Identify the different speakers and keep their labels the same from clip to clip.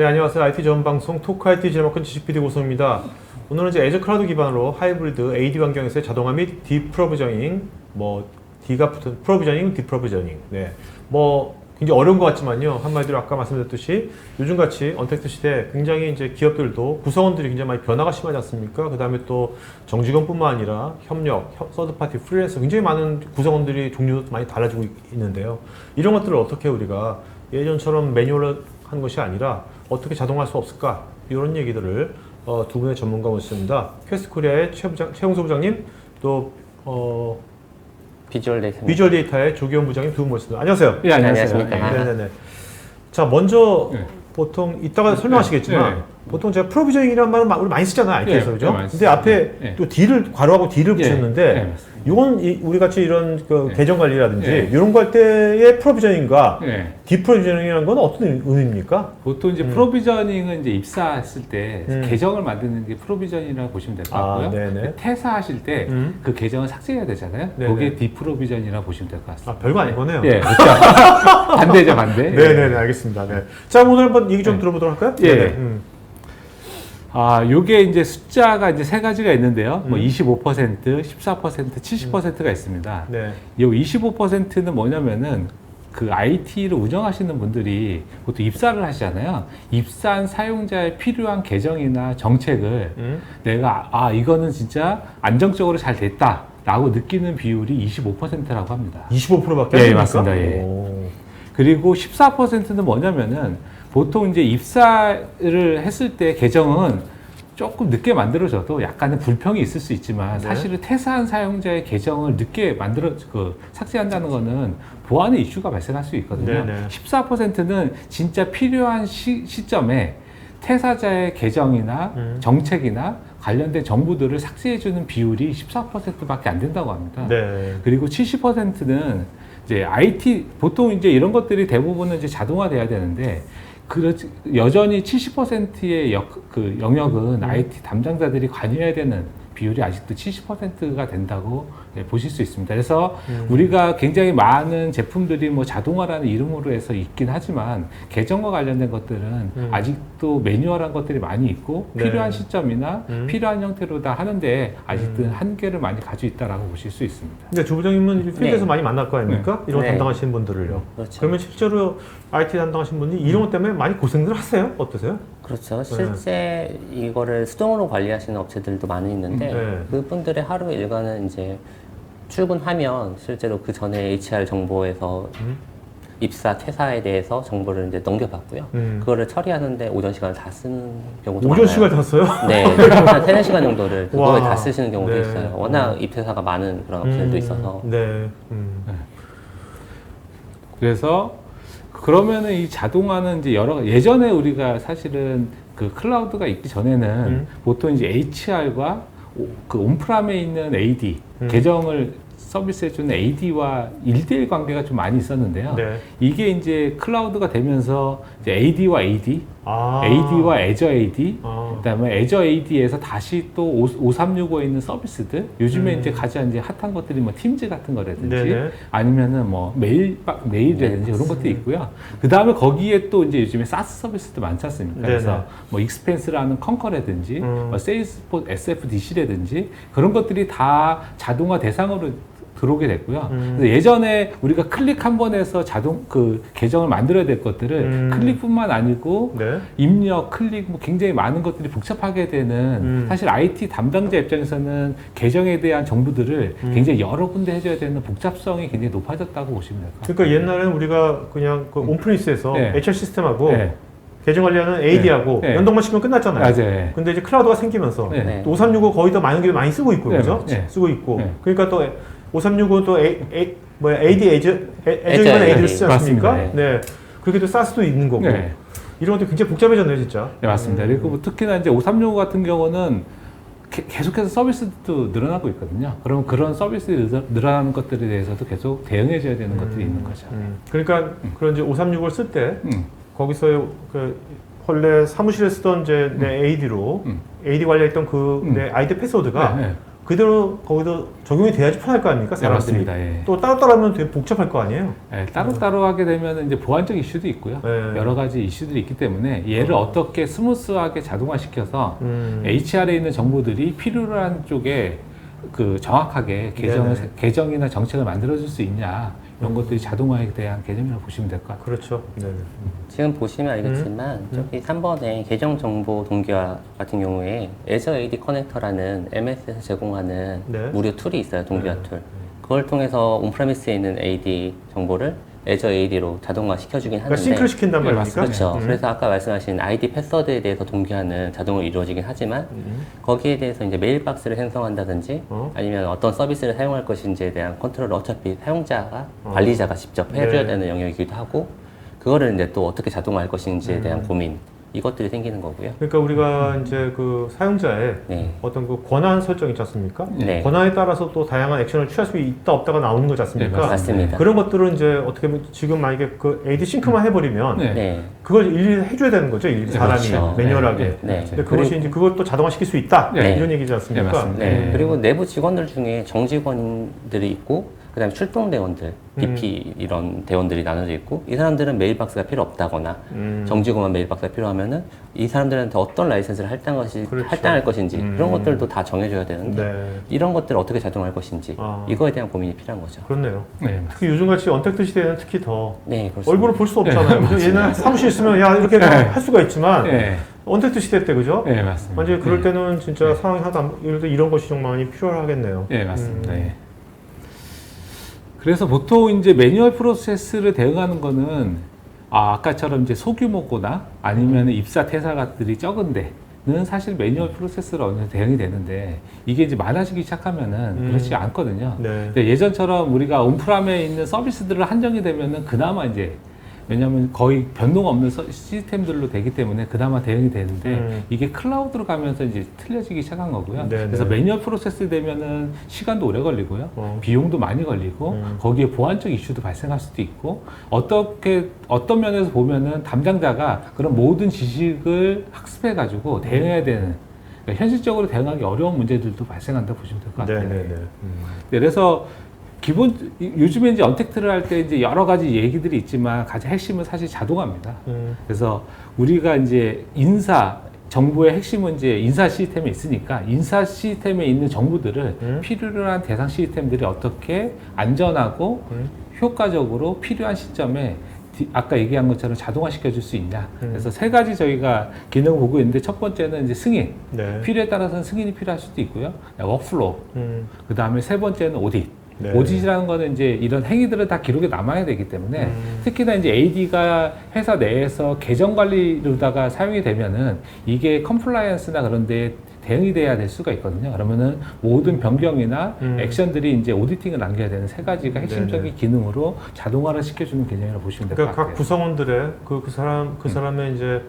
Speaker 1: 네, 안녕하세요. IT 전문 방송 토크 IT 제목은 GCPD 고성입니다. 오늘은 이제 애저 클라우드 기반으로 하이브리드 AD 환경에서의 자동화 및 디프로비저닝, D가 붙은 프로비저닝, 디프로비저닝. 네, 굉장히 어려운 것 같지만요. 한마디로 아까 말씀드렸듯이 요즘같이 언택트 시대 굉장히 이제 기업들도 구성원들이 굉장히 많이 변화가 심하지 않습니까? 그 다음에 또 정직원뿐만 아니라 협력, 서드파티, 프리랜서 굉장히 많은 구성원들이 종류도 많이 달라지고 있는데요. 이런 것들을 어떻게 우리가 예전처럼 매뉴얼로 하는 것이 아니라 어떻게 자동화할 수 없을까? 이런 얘기들을 두 분의 전문가 모셨습니다. 퀘스트 코리아의 최홍수 부장님, 또 비주얼 데이터의 조기현 부장님 두 분 모셨습니다. 안녕하세요.
Speaker 2: 네, 안녕하십니까.
Speaker 1: 네네네. 자, 먼저 보통 이따가 설명하시겠지만 보통 제가 프로비저닝이라는 말은 우리 많이 쓰잖아요, IT에서. 그죠? 근데 앞에 또 D를 괄호하고 D를 붙였는데 이건 우리 같이 이런 계정 관리라든지 이런 거 할 때의 프로비저닝과 디프로비저닝이라는 건 어떤 의미입니까?
Speaker 2: 보통 이제 프로비저닝은 이제 입사했을 때 계정을 만드는 게 프로비저닝이라고 보시면 될 것 같고요. 퇴사하실 때 그 계정을 삭제해야 되잖아요. 그게 디프로비저닝이라고 보시면 될 것 같습니다.
Speaker 1: 별거 아닌 거네요.
Speaker 2: 예, 그렇죠. 반대죠, 반대.
Speaker 1: 네네네, 알겠습니다. 네. 자, 오늘 한번 얘기 좀 들어보도록 할까요?
Speaker 2: 예. 요게 이제 숫자가 이제 세 가지가 있는데요. 25%, 14%, 70%가 있습니다.
Speaker 1: 네.
Speaker 2: 이 25%는 뭐냐면은 그 IT를 운영하시는 분들이 보통 입사를 하시잖아요. 입사한 사용자의 필요한 계정이나 정책을 내가 이거는 진짜 안정적으로 잘 됐다 라고 느끼는 비율이 25%라고 합니다.
Speaker 1: 25%밖에 안 됩니까?
Speaker 2: 예, 맞습니다. 예. 그리고 14%는 뭐냐면은 보통 이제 입사를 했을 때 계정은 조금 늦게 만들어져도 약간의 불평이 있을 수 있지만 사실은 퇴사한 사용자의 계정을 늦게 삭제한다는 거는 보안의 이슈가 발생할 수 있거든요. 14%는 진짜 필요한 시점에 퇴사자의 계정이나 정책이나 관련된 정보들을 삭제해주는 비율이 14%밖에 안 된다고 합니다. 그리고 70%는 이제 IT 보통 이제 이런 것들이 대부분은 이제 자동화돼야 되는데 여전히 70%의 영역은 IT 담당자들이 관여해야 되는 비율이 아직도 70%가 된다고 보실 수 있습니다. 그래서 우리가 굉장히 많은 제품들이 자동화라는 이름으로 해서 있긴 하지만 계정과 관련된 것들은 아직도 매뉴얼한 것들이 많이 있고 필요한 시점이나 필요한 형태로 다 하는데 아직도 한계를 많이 가지고 있다라고 보실 수 있습니다.
Speaker 1: 근데 조 부장님은 필드에서 많이 만날 거 아닙니까? 이런 거 담당하시는 분들을요.
Speaker 3: 그렇죠.
Speaker 1: 그러면 실제로 IT 담당하시는 분이 이런 것 때문에 많이 고생들 하세요? 어떠세요?
Speaker 3: 그렇죠. 실제 이거를 수동으로 관리하시는 업체들도 많이 있는데 그분들의 하루 일과는 이제 출근하면 실제로 그 전에 HR 정보에서 입사, 퇴사에 대해서 정보를 이제 넘겨받고요. 그거를 처리하는데 오전 시간을 다 쓰는 경우도 많아요.
Speaker 1: 오전 시간을 다 써요?
Speaker 3: 네, 한 3-4시간 정도를 그거에 다 쓰시는 경우도 있어요. 워낙 입퇴사가 많은 그런 업체들도 있어서.
Speaker 2: 그래서 그러면은 이 자동화는 이제 예전에 우리가 사실은 그 클라우드가 있기 전에는 보통 이제 HR과 그 온프람에 있는 AD 계정을 서비스해주는 AD와 1대1 관계가 좀 많이 있었는데요. 이게 이제 클라우드가 되면서 이제 AD와 AD, AD와 애저 AD, 그다음에 애저 AD에서 다시 또 5365에 있는 서비스들, 요즘에 이제 가장 이제 핫한 것들이 팀즈 같은 거라든지 아니면은 메일이라든지 이런 것들이 있고요. 그 다음에 거기에 또 이제 요즘에 SaaS 서비스도 많지 않습니까? 그래서 익스펜스라는 컨커라든지 세일스포스 SFDC라든지 그런 것들이 다 자동화 대상으로 들어오게 됐고요. 그래서 예전에 우리가 클릭 한 번 해서 계정을 만들어야 될 것들을 클릭뿐만 아니고 입력, 클릭 굉장히 많은 것들이 복잡하게 되는 사실 IT 담당자 입장에서는 계정에 대한 정보들을 굉장히 여러 군데 해줘야 되는 복잡성이 굉장히 높아졌다고 보시면 될 것 같아요.
Speaker 1: 그러니까 옛날에는 우리가 그냥 온프리스에서 HR 시스템하고 계정 관리하는 AD하고 연동만 시키면 끝났잖아요. 근데 이제 클라우드가 생기면서 5365 거의 더 많은 게 많이 쓰고 있고, 그죠? 쓰고 있고. 그러니까 또 5365 또 AD 애저기만 AD를 쓰지 않습니까? 그렇게 또 SaaS도 있는 거고. 이런 것도 굉장히 복잡해졌네요, 진짜.
Speaker 2: 네, 맞습니다. 그리고 특히나 이제 5365 같은 경우는 계속해서 서비스도 늘어나고 있거든요. 그럼 그런 서비스 늘어나는 것들에 대해서도 계속 대응해줘야 되는 것들이 있는 거죠.
Speaker 1: 그러니까 그런 이제 5365를 쓸 때 거기서 원래 사무실에 쓰던 이제 내 AD로 AD 관리했던 내 아이디 패스워드가 그대로 거기도 적용이 돼야지 편할 거 아닙니까?
Speaker 2: 네,
Speaker 1: 사람들이.
Speaker 2: 맞습니다. 예.
Speaker 1: 또 따로따로 하면 되게 복잡할 거 아니에요?
Speaker 2: 예, 따로따로 하게 되면 이제 보안적 이슈도 있고요.
Speaker 1: 네.
Speaker 2: 여러 가지 이슈들이 있기 때문에 얘를 어떻게 스무스하게 자동화시켜서 HR에 있는 정보들이 필요로 한 쪽에 그 정확하게
Speaker 1: 네네.
Speaker 2: 계정이나 정책을 만들어줄 수 있냐 이런 것들이 자동화에 대한 개념이라고 보시면 될 것 같아요.
Speaker 1: 그렇죠. 네네.
Speaker 3: 지금 보시면 알겠지만 저기 3번에 계정 정보 동기화 같은 경우에 Azure AD 커넥터라는 MS에서 제공하는
Speaker 1: 네.
Speaker 3: 무료 툴이 있어요. 동기화
Speaker 1: 네.
Speaker 3: 툴. 그걸 통해서 온프레미스에 있는 AD 정보를 Azure AD로 자동화 시켜주긴
Speaker 1: 그러니까
Speaker 3: 하는데
Speaker 1: 싱크를 시킨단
Speaker 2: 네,
Speaker 1: 말입니까?
Speaker 3: 그렇죠. 그래서 아까 말씀하신 ID 패스워드에 대해서 동기화는 자동으로 이루어지긴 하지만 거기에 대해서 이제 메일박스를 생성한다든지 아니면 어떤 서비스를 사용할 것인지에 대한 컨트롤을 어차피 사용자가 관리자가 직접 해줘야
Speaker 1: 네.
Speaker 3: 되는 영역이기도 하고 그거를 이제 또 어떻게 자동화할 것인지에 대한 고민 이것들이 생기는 거고요.
Speaker 1: 그러니까 우리가 이제 그 사용자의
Speaker 3: 네.
Speaker 1: 어떤 그 권한 설정 있지 않습니까?
Speaker 3: 네.
Speaker 1: 권한에 따라서 또 다양한 액션을 취할 수 있다 없다가 나오는 거지 않습니까?
Speaker 2: 네,
Speaker 3: 맞습니다.
Speaker 1: 그런 것들은 이제 어떻게 보면 지금 만약에 그 AD 싱크만 해버리면
Speaker 2: 네.
Speaker 3: 네.
Speaker 1: 그걸 일일이 해줘야 되는 거죠, 일일이
Speaker 2: 네,
Speaker 1: 사람이
Speaker 3: 그렇죠.
Speaker 1: 매뉴얼하게.
Speaker 2: 네,
Speaker 3: 네.
Speaker 1: 근데 그것이 이제 그것도 자동화시킬 수 있다
Speaker 2: 네.
Speaker 1: 이런 얘기지 않습니까?
Speaker 2: 네, 맞습니다.
Speaker 3: 네. 그리고 내부 직원들 중에 정직원들이 있고 그다음에 출동 대원들, BP 이런 대원들이 나눠져 있고 이 사람들은 메일박스가 필요 없다거나 정직원만 메일박스가 필요하면은 이 사람들한테 어떤 라이센스를
Speaker 1: 그렇죠.
Speaker 3: 할당할 것인지 그런 것들도 다 정해줘야 되는데
Speaker 1: 네.
Speaker 3: 이런 것들을 어떻게 자동화할 것인지 이거에 대한 고민이 필요한 거죠.
Speaker 1: 그렇네요.
Speaker 2: 네.
Speaker 1: 특히 요즘같이 언택트 시대에는 특히 더
Speaker 3: 네, 그렇습니다.
Speaker 1: 얼굴을 볼 수 없잖아요. 그죠? 옛날 사무실 있으면 야 이렇게 할 수가 있지만
Speaker 2: 네.
Speaker 1: 언택트 시대 때 그죠?
Speaker 2: 네, 맞습니다.
Speaker 1: 완전히 그럴
Speaker 2: 네.
Speaker 1: 때는 진짜 상황이 하다 예를 들어 이런 것이 좀 많이 필요하겠네요.
Speaker 2: 네, 맞습니다. 예. 그래서 보통 이제 매뉴얼 프로세스를 대응하는 거는 아까처럼 이제 소규모거나 아니면 입사 퇴사가들이 적은데는 사실 매뉴얼 프로세스로 어느 정도 대응이 되는데 이게 이제 많아지기 시작하면은 그렇지 않거든요.
Speaker 1: 네.
Speaker 2: 근데 예전처럼 우리가 온프람에 있는 서비스들을 한정이 되면은 그나마 이제 왜냐하면 거의 변동 없는 시스템들로 되기 때문에 그나마 대응이 되는데 이게 클라우드로 가면서 이제 틀려지기 시작한 거고요.
Speaker 1: 네네.
Speaker 2: 그래서 매뉴얼 프로세스 되면은 시간도 오래 걸리고요. 비용도 많이 걸리고 거기에 보안적 이슈도 발생할 수도 있고 어떤 면에서 보면은 담당자가 그런 모든 지식을 학습해 가지고 대응해야 되는 그러니까 현실적으로 대응하기 어려운 문제들도 발생한다 보시면 될 것 같아요.
Speaker 1: 네네네.
Speaker 2: 네, 그래서 요즘에 이제 언택트를 할 때 이제 여러 가지 얘기들이 있지만 가장 핵심은 사실 자동화입니다. 그래서 우리가 이제 정보의 핵심은 이제 인사 시스템에 있으니까 인사 시스템에 있는 정보들을 필요로 한 대상 시스템들이 어떻게 안전하고 효과적으로 필요한 시점에 아까 얘기한 것처럼 자동화시켜 줄 수 있냐. 그래서 세 가지 저희가 기능을 보고 있는데 첫 번째는 이제 승인.
Speaker 1: 네.
Speaker 2: 필요에 따라서는 승인이 필요할 수도 있고요. 워크플로우. 그 다음에 세 번째는 오딧.
Speaker 1: 네.
Speaker 2: 오딧이라는 거는 이제 이런 행위들은 다 기록에 남아야 되기 때문에 특히나 이제 AD가 회사 내에서 계정 관리로다가 사용이 되면은 이게 컴플라이언스나 그런 데 대응이 돼야 될 수가 있거든요. 그러면은 모든 변경이나 액션들이 이제 오디팅을 남겨야 되는 세 가지가 핵심적인
Speaker 1: 네네.
Speaker 2: 기능으로 자동화를 시켜주는 개념이라고 보시면 될 것
Speaker 1: 그러니까
Speaker 2: 같아요.
Speaker 1: 각 구성원들의 그 사람의 이제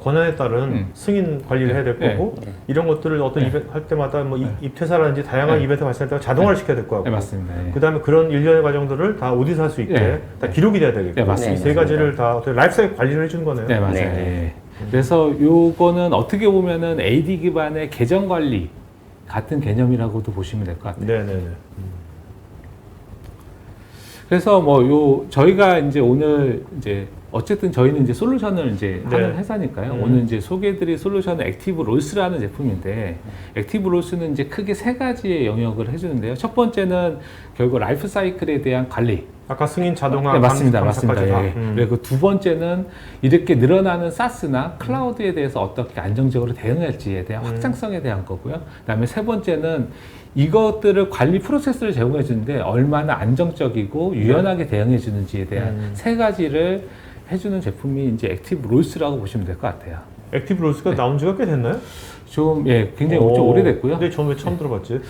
Speaker 1: 권한에 따른 승인 관리를 해야 될 거고 이런 것들을 어떤 이벤트 할 때마다 뭐 입퇴사라든지 다양한 이벤트가 발생할 때 자동화를 시켜야 될 거고
Speaker 2: 네, 맞습니다. 예.
Speaker 1: 그다음에 그런 일련의 과정들을 다 오디트할 수 있게
Speaker 2: 네.
Speaker 1: 다 기록이 돼야 되겠고
Speaker 2: 네, 맞습니다.
Speaker 1: 이 세 가지를 다 어떻게 라이프사이클 관리를 해주는 거네요.
Speaker 2: 네, 맞아요.
Speaker 3: 네.
Speaker 2: 예. 그래서 요거는 어떻게 보면은 AD 기반의 계정 관리 같은 개념이라고도 보시면 될 것 같아요.
Speaker 1: 네네네.
Speaker 2: 그래서 뭐 저희가 이제 오늘 이제 어쨌든 저희는 이제 솔루션을 이제
Speaker 1: 네.
Speaker 2: 하는 회사니까요. 오늘 이제 소개해드릴 솔루션은 액티브 롤스라는 제품인데, 액티브 롤스는 이제 크게 세 가지의 영역을 해주는데요. 첫 번째는 결국 라이프 사이클에 대한 관리.
Speaker 1: 아까 승인 자동화
Speaker 2: 네, 맞습니다.
Speaker 1: 감사까지
Speaker 2: 맞습니다.
Speaker 1: 다.
Speaker 2: 예. 그리고 두 번째는 이렇게 늘어나는 사스나 클라우드에 대해서 어떻게 안정적으로 대응할지에 대한 확장성에 대한 거고요. 그다음에 세 번째는 이것들을 관리 프로세스를 제공해 주는데 얼마나 안정적이고 유연하게 대응해 주는지에 대한 세 가지를 해주는 제품이 이제 액티브 롤스라고 보시면 될 것 같아요.
Speaker 1: 액티브 롤스가 나온 지가 꽤 됐나요?
Speaker 2: 굉장히 좀 오래됐고요.
Speaker 1: 근데 저는 왜 처음 들어봤지?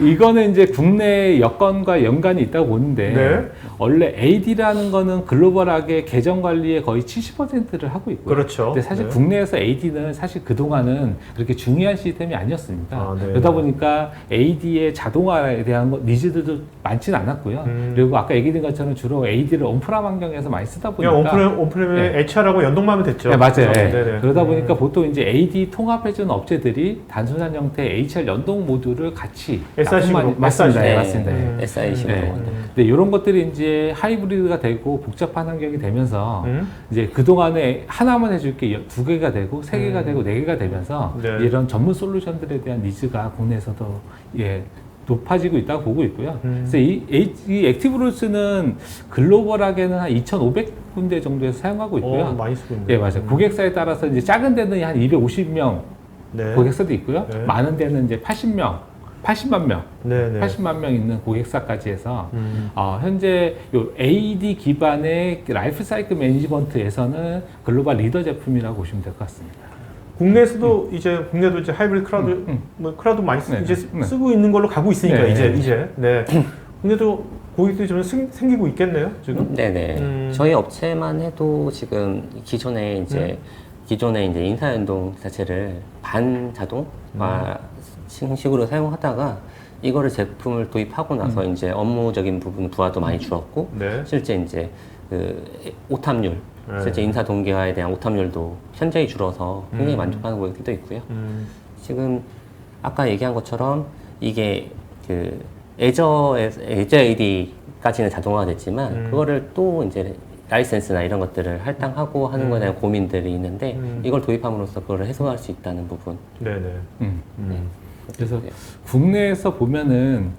Speaker 2: 이거는 이제 국내 여건과 연관이 있다고 보는데,
Speaker 1: 네.
Speaker 2: 원래 AD라는 거는 글로벌하게 계정 관리의 거의 70%를 하고 있고요.
Speaker 1: 그렇죠.
Speaker 2: 근데 사실
Speaker 1: 네.
Speaker 2: 국내에서 AD는 사실 그동안은 그렇게 중요한 시스템이 아니었습니다.
Speaker 1: 아, 네.
Speaker 2: 그러다 보니까 AD의 자동화에 대한 니즈들도 많지는 않았고요. 그리고 아까 얘기드린 것처럼 주로 AD를 온프람 환경에서 많이 쓰다 보니까.
Speaker 1: 그냥 온프렘의
Speaker 2: 네.
Speaker 1: HR하고 연동만 하면 됐죠.
Speaker 2: 네, 맞아요.
Speaker 1: 그렇죠?
Speaker 2: 예.
Speaker 1: 네네.
Speaker 2: 그러다 보니까 보통 보통 이제 AD 통합해주는 업체들이 단순한 형태의 HR 연동 모듈을 같이
Speaker 1: SI식으로
Speaker 2: 맞습니다.
Speaker 3: 네,
Speaker 2: 네, 맞습니다.
Speaker 3: SI식으로.
Speaker 2: 네. 네, 이런 것들이 이제 하이브리드가 되고 복잡한 환경이 되면서 이제 그동안에 하나만 해줄게 두 개가 되고 세 개가 되고 네 개가 되면서
Speaker 1: 네.
Speaker 2: 이런 전문 솔루션들에 대한 니즈가 국내에서도 높아지고 있다고 보고 있고요. 그래서 이 액티브로스는 글로벌하게는 한 2,500군데 정도에서 사용하고 있고요.
Speaker 1: 많이 쓰고 있네요.
Speaker 2: 예, 맞아요. 고객사에 따라서 이제 작은 데는 한 250명
Speaker 1: 네.
Speaker 2: 고객사도 있고요.
Speaker 1: 네.
Speaker 2: 많은 데는 이제 80만 명,
Speaker 1: 네, 네.
Speaker 2: 80만 명 있는 고객사까지 해서 현재 요 AD 기반의 라이프 사이클 매니지먼트에서는 글로벌 리더 제품이라고 보시면 될 것 같습니다.
Speaker 1: 국내에서도 이제 국내도 이제 하이브리드 클라우드 뭐 클라우드 많이
Speaker 2: 네,
Speaker 1: 이제
Speaker 2: 네.
Speaker 1: 쓰고 있는 걸로 가고 있으니까
Speaker 2: 네,
Speaker 1: 이제 네. 국내도 고객들이 좀 생기고 있겠네요 지금.
Speaker 3: 네네. 저희 업체만 해도 지금 기존에 이제 인사 연동 자체를 반자동화 식으로 사용하다가 이거를 제품을 도입하고 나서 이제 업무적인 부분 부하도 많이 줄었고
Speaker 1: 네.
Speaker 3: 실제 이제 그 오탐률
Speaker 1: 네.
Speaker 3: 실제 인사 동기화에 대한 오탐률도 현저히 줄어서 굉장히 만족하는 고객들도 있고요. 지금 아까 얘기한 것처럼 이게 그 애저 AD까지는 자동화가 됐지만 그거를 또 이제 라이센스나 이런 것들을 할당하고 하는 거에 대한 고민들이 있는데 이걸 도입함으로써 그거를 해소할 수 있다는 부분.
Speaker 1: 네네.
Speaker 2: 그래서 국내에서 보면은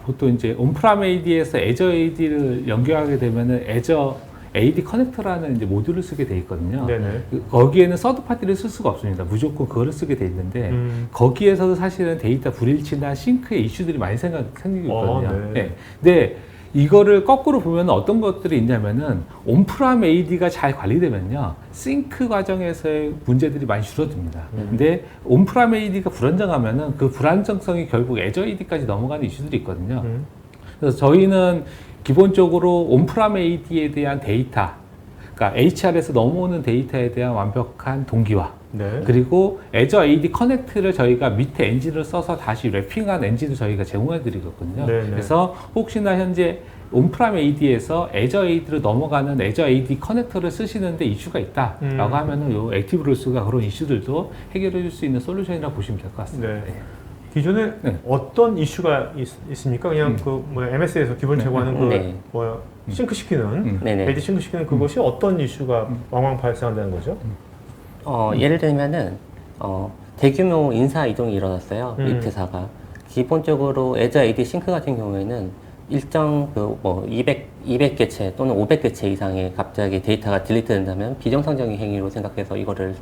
Speaker 2: 보통 이제 온프람 AD에서 애저 AD를 연결하게 되면은 애저 AD 커넥터라는 이제 모듈을 쓰게 돼 있거든요.
Speaker 1: 네네.
Speaker 2: 거기에는 서드 파티를 쓸 수가 없습니다. 무조건 그거를 쓰게 돼 있는데 거기에서도 사실은 데이터 불일치나 싱크의 이슈들이 많이 생기고 있거든요.
Speaker 1: 네.
Speaker 2: 네. 근데 이거를 거꾸로 보면 어떤 것들이 있냐면은 온프람 AD가 잘 관리되면요 싱크 과정에서의 문제들이 많이 줄어듭니다. 근데 온프람 AD가 불안정하면은 그 불안정성이 결국 애저 AD까지 넘어가는 이슈들이 있거든요. 그래서 저희는 기본적으로 온프람 AD에 대한 데이터, 그러니까 HR에서 넘어오는 데이터에 대한 완벽한 동기화,
Speaker 1: 네.
Speaker 2: 그리고 애저 AD 커넥트를 저희가 밑에 엔진을 써서 다시 래핑한 엔진을 저희가 제공해 드리거든요.
Speaker 1: 네네.
Speaker 2: 그래서 혹시나 현재 온프람 AD에서 애저 AD로 넘어가는 애저 AD 커넥터를 쓰시는데 이슈가 있다라고 하면은 요 액티브로스가 그런 이슈들도 해결해 줄 수 있는 솔루션이라고 보시면 될 것 같습니다.
Speaker 1: 네. 기존에
Speaker 2: 네.
Speaker 1: 어떤 이슈가 있습니까? 그냥 그 뭐 MS에서 기본 제공하는 그
Speaker 3: 네.
Speaker 1: 뭐 싱크시키는
Speaker 3: 네네.
Speaker 1: AD 싱크시키는 그것이 어떤 이슈가 왕왕 발생한다는 거죠?
Speaker 3: 예를 들면은 대규모 인사 이동이 일어났어요. 이태사가 기본적으로 애저 AD 싱크 같은 경우에는 일정 그 뭐 200개체 또는 500개체 이상의 갑자기 데이터가 딜리트 된다면 비정상적인 행위로 생각해서 이거를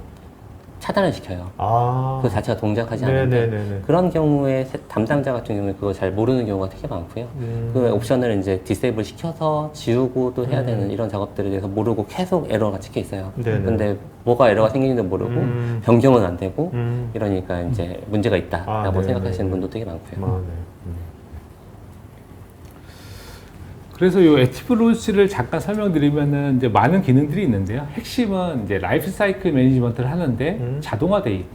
Speaker 3: 차단을 시켜요. 그 자체가 동작하지 않는데
Speaker 1: 네네네네.
Speaker 3: 그런 경우에 담당자 같은 경우에 그거 잘 모르는 경우가 되게 많고요. 그 옵션을 이제 디세이블 시켜서 지우고 또 해야 되는 이런 작업들에 대해서 모르고 계속 에러가 찍혀 있어요.
Speaker 1: 네네.
Speaker 3: 근데 뭐가 에러가 생기는지도 모르고 변경은 안 되고 이러니까 이제 문제가 있다라고
Speaker 1: 네네.
Speaker 3: 생각하시는 분도 되게 많고요.
Speaker 1: 네.
Speaker 2: 그래서 이 액티브로스를 잠깐 설명드리면은 이제 많은 기능들이 있는데요. 핵심은 이제 라이프 사이클 매니지먼트를 하는데 자동화되어 있는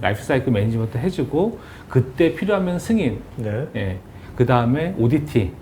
Speaker 2: 라이프 사이클 매니지먼트 해주고 그때 필요하면 승인,
Speaker 1: 네.
Speaker 2: 그 다음에 오디팅,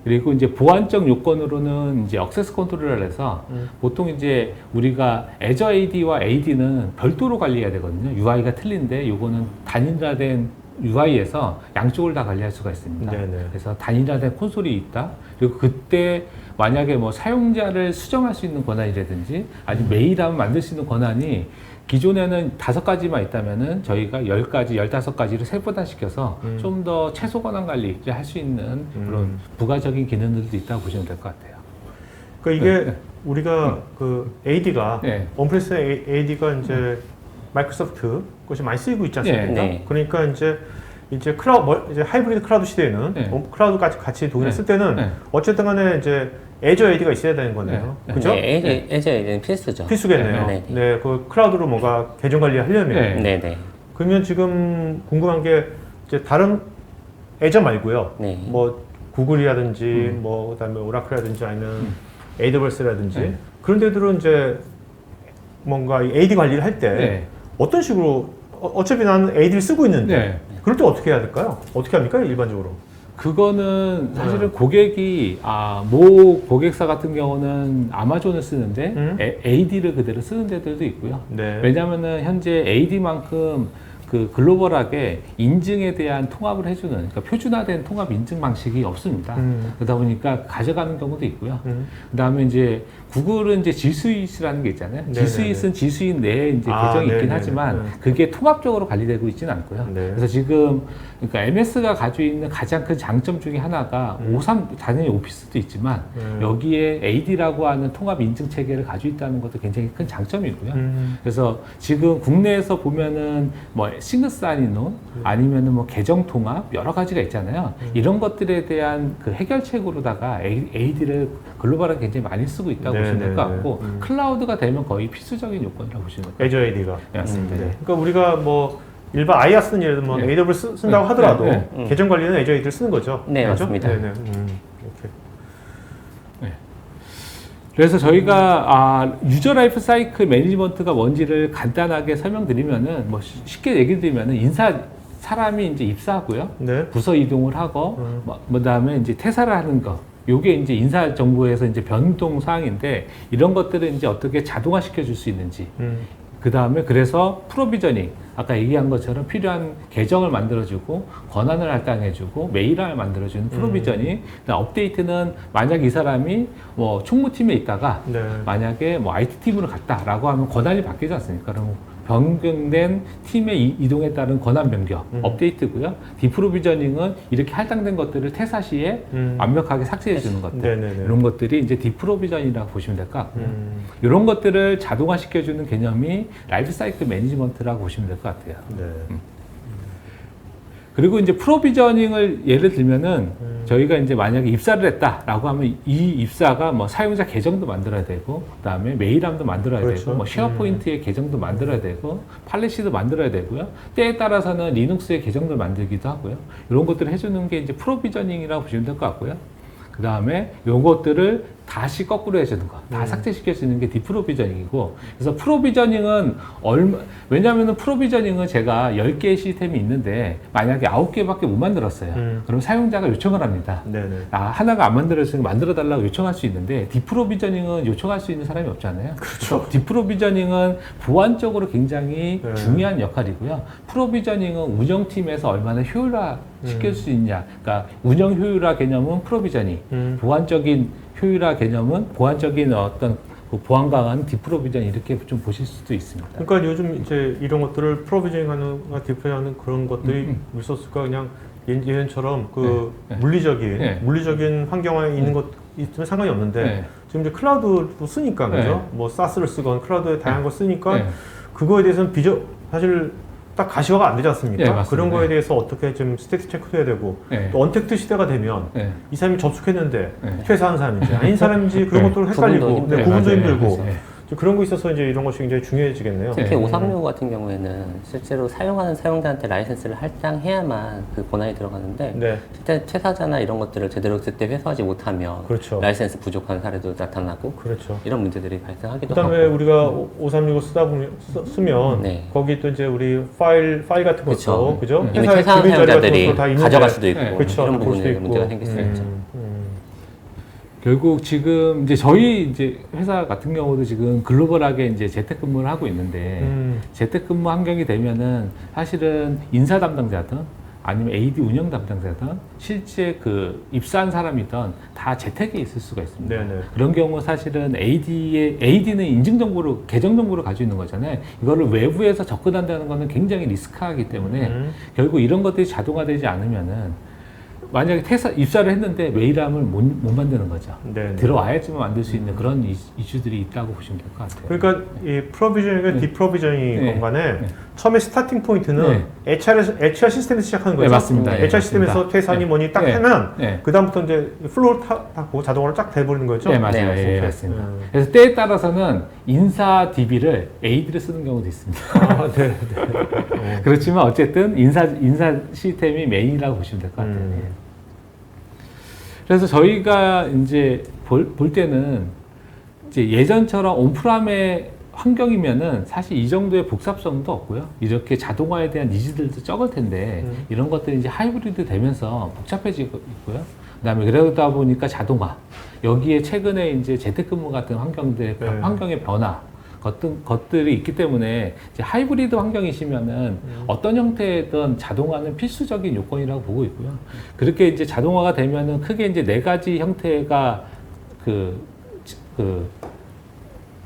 Speaker 2: 그리고 이제 보안적 요건으로는 이제 액세스 컨트롤을 해서 보통 이제 우리가 애저 AD와 AD는 별도로 관리해야 되거든요. UI가 틀린데 요거는 단일화된 UI에서 양쪽을 다 관리할 수가 있습니다.
Speaker 1: 네네.
Speaker 2: 그래서 단일화된 콘솔이 있다. 그리고 그때 만약에 뭐 사용자를 수정할 수 있는 권한이라든지 아니면 메일하면 만들 수 있는 권한이 기존에는 5가지만 있다면은 저희가 10가지, 15가지를 세분화시켜서 좀 더 최소 권한 관리를 할 수 있는 그런 부가적인 기능들도 있다고 보시면 될 것 같아요.
Speaker 1: 그러니까 이게 우리가 그 AD가
Speaker 2: 네.
Speaker 1: 온프레스 AD가 이제 마이크로소프트 것이 많이 쓰이고 있지 않습니까?
Speaker 3: 네.
Speaker 1: 그러니까 이제 이제 하이브리드 클라우드 시대에는
Speaker 2: 네.
Speaker 1: 클라우드까지 같이 동일해
Speaker 2: 네.
Speaker 1: 쓸 때는
Speaker 2: 네.
Speaker 1: 어쨌든 간에 이제 애저 AD가 있어야 되는 거네요.
Speaker 2: 네.
Speaker 1: 그죠?
Speaker 3: 네, 애저 AD는 필수죠.
Speaker 1: 필수겠네요.
Speaker 3: 네.
Speaker 1: 네, 그 클라우드로 뭔가 계정 관리하려면.
Speaker 2: 네.
Speaker 3: 네네.
Speaker 1: 그러면 지금 궁금한 게 이제 다른 애저 말고요.
Speaker 3: 네.
Speaker 1: 뭐 구글이라든지 뭐 그다음에 오라클이라든지 아니면 AWS라든지
Speaker 2: 네.
Speaker 1: 그런 데들은 이제 뭔가 이 AD 관리를 할 때
Speaker 2: 네.
Speaker 1: 어떤 식으로 어차피 나는 AD를 쓰고 있는데
Speaker 2: 네.
Speaker 1: 그럴 때 어떻게 해야 될까요? 어떻게 합니까 일반적으로?
Speaker 2: 그거는 사실은 고객이 모 고객사 같은 경우는 아마존을 쓰는데 AD를 그대로 쓰는 데들도 있고요.
Speaker 1: 네.
Speaker 2: 왜냐하면은 현재 AD만큼 그 글로벌하게 인증에 대한 통합을 해주는, 그러니까 표준화된 통합 인증 방식이 없습니다. 그러다 보니까 가져가는 경우도 있고요. 그다음에 이제 구글은 이제 G Suite라는 게 있잖아요.
Speaker 1: 네네네.
Speaker 2: G Suite는 G Suite 내에 이제 계정이 있긴
Speaker 1: 네네네.
Speaker 2: 하지만 그게 통합적으로 관리되고 있지는 않고요.
Speaker 1: 네.
Speaker 2: 그래서 지금 그러니까 MS가 가지고 있는 가장 큰 장점 중에 하나가 당연히 오피스도 있지만 여기에 AD라고 하는 통합 인증 체계를 가지고 있다는 것도 굉장히 큰 장점이고요. 그래서 지금 국내에서 보면은 뭐 싱글 사인온 아니면은 뭐 계정 통합 여러 가지가 있잖아요. 이런 것들에 대한 그 해결책으로다가 AD를 글로벌하게 굉장히 많이 쓰고 있다고 보시면 될 것 같고 클라우드가 되면 거의 필수적인 요건이라고 보시면 될 것 같아요.
Speaker 1: Azure AD가.
Speaker 2: 네, 맞습니다.
Speaker 1: 네. 그러니까 우리가 뭐 일반 아이아 쓰는 예를 들면
Speaker 2: 네.
Speaker 1: AWS 쓴다고
Speaker 2: 네.
Speaker 1: 하더라도
Speaker 2: 네.
Speaker 1: 계정 관리는 Azure AD를 쓰는 거죠.
Speaker 3: 네,
Speaker 1: 그렇죠?
Speaker 3: 맞습니다.
Speaker 1: 네네. 이렇게.
Speaker 2: 그래서 저희가 유저 라이프 사이클 매니지먼트가 뭔지를 간단하게 설명드리면은 뭐 쉽게 얘기 드리면은 사람이 이제 입사하고요.
Speaker 1: 네.
Speaker 2: 부서 이동을 하고 그다음에 이제 퇴사를 하는 거. 요게 이제 인사 정보에서 이제 변동 사항인데 이런 것들을 이제 어떻게 자동화 시켜 줄 수 있는지. 그 다음에 그래서 프로비저닝, 아까 얘기한 것처럼 필요한 계정을 만들어주고 권한을 할당해주고 메일을 만들어주는 프로비저닝, 그다음 업데이트는 만약 이 사람이 뭐 총무팀에 있다가
Speaker 1: 네.
Speaker 2: 만약에 뭐 IT팀으로 갔다라고 하면 권한이 바뀌지 않습니까? 그럼 변경된 팀의 이동에 따른 권한 변경, 업데이트고요. 디프로비저닝은 이렇게 할당된 것들을 퇴사 시에 완벽하게 삭제해 주는 것들.
Speaker 1: 네네네.
Speaker 2: 이런 것들이 이제 디프로비저닝이라고 보시면 될 것 같고요. 이런 것들을 자동화 시켜주는 개념이 라이프 사이클 매니지먼트라고 보시면 될 것 같아요.
Speaker 1: 네.
Speaker 2: 그리고 이제 프로비저닝을 예를 들면은 저희가 이제 만약에 입사를 했다라고 하면 이 입사가 뭐 사용자 계정도 만들어야 되고 그다음에 메일함도 만들어야
Speaker 1: 그렇죠.
Speaker 2: 되고 뭐 쉐어포인트의 계정도 만들어야 되고 팔레시도 만들어야 되고요. 때에 따라서는 리눅스의 계정도 만들기도 하고요. 이런 것들을 해주는 게 이제 프로비저닝이라고 보시면 될 것 같고요. 그 다음에 요것들을 다시 거꾸로 해주는 거, 다 삭제시킬 수 있는 게 디프로비저닝이고, 그래서 프로비저닝은 왜냐면은 프로비저닝은 제가 10개의 시스템이 있는데, 만약에 9개밖에 못 만들었어요. 그럼 사용자가 요청을 합니다.
Speaker 1: 네네.
Speaker 2: 하나가 안 만들어지면 만들어달라고 요청할 수 있는데, 디프로비저닝은 요청할 수 있는 사람이 없잖아요.
Speaker 1: 그렇죠.
Speaker 2: 디프로비저닝은 보안적으로 굉장히
Speaker 1: 네.
Speaker 2: 중요한 역할이고요. 프로비저닝은 운영팀에서 얼마나 효율화 시킬 수 있냐. 그러니까 운영 효율화 개념은 프로비저닝, 보안적인 효율화 개념은 보안적인 어떤 그 보안 강화는 디프로비전 이렇게 좀 보실 수도 있습니다.
Speaker 1: 그러니까 요즘 이제 이런 것들을 프로비저닝하는, 디프로비저닝하는 그런 것들이 리소스가 그냥 예전처럼 그
Speaker 2: 네.
Speaker 1: 물리적인 환경에 있는 것 있으면 상관이 없는데
Speaker 2: 네.
Speaker 1: 지금 이제 클라우드도 쓰니까 그죠?
Speaker 2: 네.
Speaker 1: 뭐 사스를 쓰건 클라우드에 다양한 걸 쓰니까
Speaker 2: 네.
Speaker 1: 그거에 대해서는 사실 딱 가시화가 안 되지 않습니까?
Speaker 2: 네, 맞습니다.
Speaker 1: 그런 거에
Speaker 2: 네.
Speaker 1: 대해서 어떻게 좀 스테이트 체크도 해야 되고
Speaker 2: 네.
Speaker 1: 또 언택트 시대가 되면
Speaker 2: 네.
Speaker 1: 이 사람이 접속했는데
Speaker 2: 네.
Speaker 1: 퇴사한 사람인지 아닌 사람인지 그런
Speaker 2: 네.
Speaker 1: 것도 헷갈리고
Speaker 3: 구분도
Speaker 1: 네, 구분도
Speaker 2: 맞아요.
Speaker 1: 힘들고
Speaker 2: 네.
Speaker 1: 좀 그런 거 있어서 이제 이런 것이 굉장히 중요해지겠네요.
Speaker 3: 특히
Speaker 2: 네.
Speaker 3: 536 같은 경우에는 실제로 사용하는 사용자한테 라이센스를 할당해야만 그 권한이 들어가는데
Speaker 1: 네.
Speaker 3: 실제 퇴사자나 이런 것들을 제대로 그때 회수하지 못하면
Speaker 1: 그렇죠.
Speaker 3: 라이센스 부족한 사례도 나타나고
Speaker 1: 그렇죠.
Speaker 3: 이런 문제들이 발생하기도
Speaker 1: 그다음에
Speaker 3: 하고
Speaker 1: 우리가 536을 쓰면
Speaker 3: 네.
Speaker 1: 거기 또 이제 우리 파일 같은 것도
Speaker 3: 그쵸.
Speaker 1: 그죠?
Speaker 3: 이미
Speaker 1: 회사의
Speaker 3: 퇴사한
Speaker 1: 기밀 자료 같은
Speaker 3: 사용자들이
Speaker 1: 것도 다 있는데
Speaker 3: 가져갈 수도 있고
Speaker 2: 네.
Speaker 1: 그렇죠.
Speaker 3: 이런
Speaker 1: 볼 수도
Speaker 3: 부분에
Speaker 1: 있고.
Speaker 3: 문제가 생길 수 있죠.
Speaker 2: 결국 지금 이제 저희 이제 회사 같은 경우도 지금 글로벌하게 이제 재택근무를 하고 있는데 재택근무 환경이 되면은 사실은 인사 담당자든 아니면 AD 운영 담당자든 실제 그 입사한 사람이든 다 재택에 있을 수가 있습니다.
Speaker 1: 네네.
Speaker 2: 그런 경우 사실은 AD는 인증 정보를 계정 정보를 가지고 있는 거잖아요. 이거를 외부에서 접근한다는 거는 굉장히 리스크하기 때문에 결국 이런 것들이 자동화되지 않으면은 만약에 입사를 했는데 메일함을 못 만드는 거죠.
Speaker 1: 네네.
Speaker 2: 들어와야지만 만들 수 있는 그런 이슈들이 있다고 보시면 될 것 같아요.
Speaker 1: 그러니까 이 프로비저닝과
Speaker 2: 네.
Speaker 1: 디프로비저닝
Speaker 2: 네.
Speaker 1: 간에
Speaker 2: 네.
Speaker 1: 처음에 스타팅 포인트는 HR 시스템에서 시작하는 거죠.
Speaker 2: 네, 맞습니다. 네,
Speaker 1: HR 시스템에서
Speaker 2: 맞습니다.
Speaker 1: 퇴사니
Speaker 2: 네.
Speaker 1: 뭐니 딱
Speaker 2: 네.
Speaker 1: 하면
Speaker 2: 네.
Speaker 1: 그다음부터 이제 플로우를 타고 자동으로 쫙 돼버리는 거죠.
Speaker 2: 네, 맞아요.
Speaker 3: 네,
Speaker 2: 예,
Speaker 1: 오케이.
Speaker 2: 맞습니다. 그래서 때에 따라서는 인사 DB를 AD를 쓰는 경우도 있습니다.
Speaker 1: 아, 네.
Speaker 2: 그렇지만 어쨌든 인사 시스템이 메인이라고 보시면 될 것 같아요. 예. 그래서 저희가 이제 볼 때는 이제 예전처럼 온프람에 환경이면은 사실 이 정도의 복잡성도 없고요. 이렇게 자동화에 대한 니즈들도 적을 텐데 이런 것들이 이제 하이브리드 되면서 복잡해지고 있고요. 그다음에 그러다 보니까 자동화 여기에 최근에 이제 재택근무 같은 환경들 환경의 변화 것들이 있기 때문에 이제 하이브리드 환경이시면은 어떤 형태든 자동화는 필수적인 요건이라고 보고 있고요. 그렇게 이제 자동화가 되면은 크게 이제 네 가지 형태가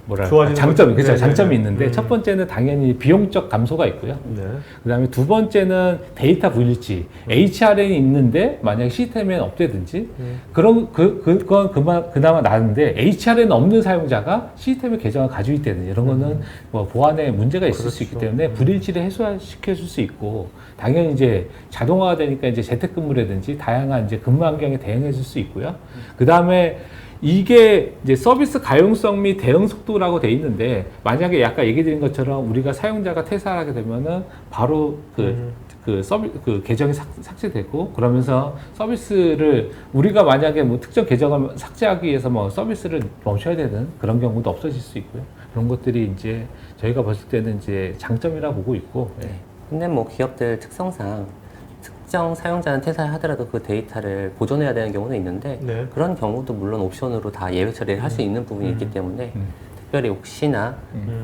Speaker 1: 좋아지는
Speaker 2: 장점이 그렇죠.
Speaker 1: 네네네.
Speaker 2: 장점이 있는데 첫 번째는 당연히 비용적 감소가 있고요.
Speaker 1: 네.
Speaker 2: 그다음에 두 번째는 데이터 불일치. HRM이 있는데 만약 시스템에 없대든지 그럼 그건 그나마 나은데 HRM 없는 사용자가 시스템의 계정을 가지고 있다든지 이런 거는 뭐 보안에 문제가 있을 수 있기 때문에 불일치를 해소시켜 줄 수 있고 당연히 이제 자동화가 되니까 이제 재택근무라든지 다양한 이제 근무 환경에 대응해 줄 수 있고요. 그다음에 이게 이제 서비스 가용성 및 대응 속도라고 돼 있는데 만약에 아까 얘기 드린 것처럼 우리가 사용자가 퇴사를 하게 되면은 바로 그 계정이 삭제되고 그러면서 서비스를 우리가 만약에 뭐 특정 계정을 삭제하기 위해서 뭐 서비스를 멈춰야 되는 그런 경우도 없어질 수 있고요. 그런 것들이 이제 저희가 봤을 때는 이제 장점이라고 보고 있고. 예.
Speaker 3: 근데 뭐 기업들 특성상 특정 사용자는 퇴사하더라도 그 데이터를 보존해야 되는 경우는 있는데
Speaker 1: 네.
Speaker 3: 그런 경우도 물론 옵션으로 다 예외 처리를 할 수 있는 부분이 있기 때문에 특별히 혹시나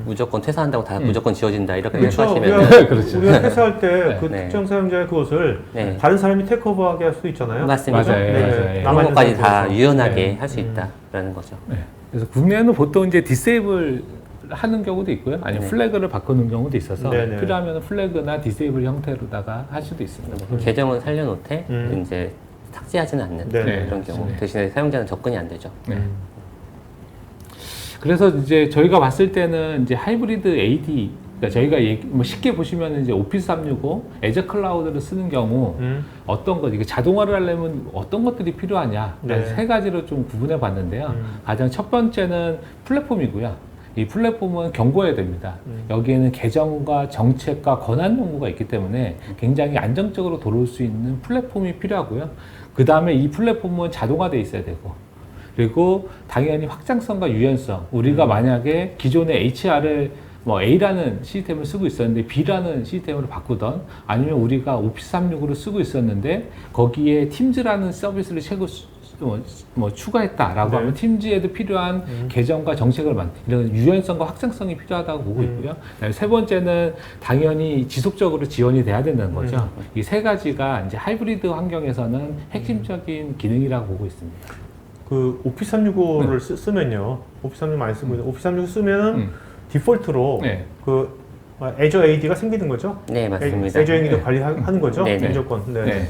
Speaker 3: 무조건 퇴사한다고 다 무조건 지워진다 이렇게
Speaker 1: 그렇죠.
Speaker 3: 생각하시면
Speaker 1: 우리가 회사할 때 그
Speaker 3: 네.
Speaker 1: 특정 사용자의 그것을
Speaker 3: 네.
Speaker 1: 다른 사람이 테이크오버하게 할 수도 있잖아요.
Speaker 3: 맞습니다.
Speaker 2: 맞아요.
Speaker 1: 네.
Speaker 2: 맞아요.
Speaker 3: 그런
Speaker 1: 남아있는
Speaker 3: 것까지 다
Speaker 1: 상태에서.
Speaker 3: 유연하게
Speaker 2: 네.
Speaker 3: 할 수 있다라는 거죠.
Speaker 2: 네. 그래서 국내에는 보통 이제 디세이블 하는 경우도 있고요. 아니면
Speaker 3: 네.
Speaker 2: 플래그를 바꾸는 경우도 있어서
Speaker 1: 네네.
Speaker 2: 필요하면 플래그나 디세이블 형태로다가 할 수도 있습니다.
Speaker 3: 계정은 살려놓되 이제 삭제하지는 않는
Speaker 1: 네네.
Speaker 3: 그런 경우
Speaker 2: 네.
Speaker 3: 대신에 사용자는 접근이 안 되죠.
Speaker 2: 네. 그래서 이제 저희가 봤을 때는 이제 하이브리드 AD, 그러니까 저희가 뭐 쉽게 보시면 이제 오피스 365, 애저 클라우드를 쓰는 경우 어떤 것, 이게 자동화를 하려면 어떤 것들이 필요하냐,
Speaker 1: 네.
Speaker 2: 세 가지로 좀 구분해 봤는데요. 가장 첫 번째는 플랫폼이고요. 이 플랫폼은 견고해야 됩니다. 여기에는 계정과 정책과 권한 연구가 있기 때문에 굉장히 안정적으로 돌아올 수 있는 플랫폼이 필요하고요. 그 다음에 이 플랫폼은 자동화되어 있어야 되고, 그리고 당연히 확장성과 유연성. 우리가 만약에 기존의 HR을 뭐 A라는 시스템을 쓰고 있었는데 B라는 시스템으로 바꾸던 아니면 우리가 오피스 365를 쓰고 있었는데 거기에 팀즈라는 서비스를 추가했다라고
Speaker 1: 네.
Speaker 2: 하면 팀즈에도 필요한 계정과 정책을 이런 유연성과 확장성이 필요하다고 보고 있고요. 그다음에 세 번째는 당연히 지속적으로 지원이 돼야 된다는 거죠. 이 세 가지가 이제 하이브리드 환경에서는 핵심적인 기능이라고 보고 있습니다.
Speaker 1: 그 오피스 365를 쓰면요. 오피스 365 많이 쓰고 있는데 오피스 365 쓰면은 디폴트로
Speaker 2: 네.
Speaker 1: 그 애저 AD가 생기는 거죠?
Speaker 3: 네, 맞습니다.
Speaker 1: 애저 AD도
Speaker 3: 네.
Speaker 1: 관리하는 거죠?
Speaker 3: 네, 네.
Speaker 1: 무조건. 네.
Speaker 2: 네.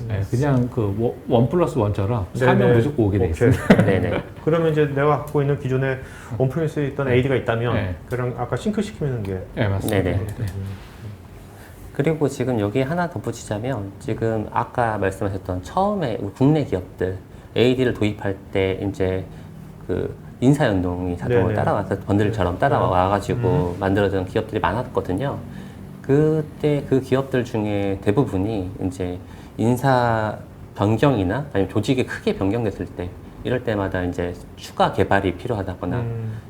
Speaker 2: 네, 그냥 그 1+1처럼
Speaker 1: 네,
Speaker 2: 사면
Speaker 1: 네.
Speaker 2: 무조건 오게 돼
Speaker 1: 오케이.
Speaker 2: 있습니다.
Speaker 3: 네네.
Speaker 1: 그러면 이제 내가 갖고 있는 기존에 온프리미스에 있던 AD가 있다면
Speaker 2: 네.
Speaker 1: 그랑 아까 싱크 시키는 게
Speaker 2: 네, 맞습니다.
Speaker 3: 네네. 그리고 지금 여기 하나 덧붙이자면 지금 아까 말씀하셨던 처음에 국내 기업들 AD를 도입할 때 이제 그 인사연동이 자동으로
Speaker 1: 네네.
Speaker 3: 따라와서 번들처럼 따라와가지고 만들어진 기업들이 많았거든요. 그때 그 기업들 중에 대부분이 이제 인사 변경이나 아니면 조직이 크게 변경됐을 때 이럴 때마다 이제 추가 개발이 필요하다거나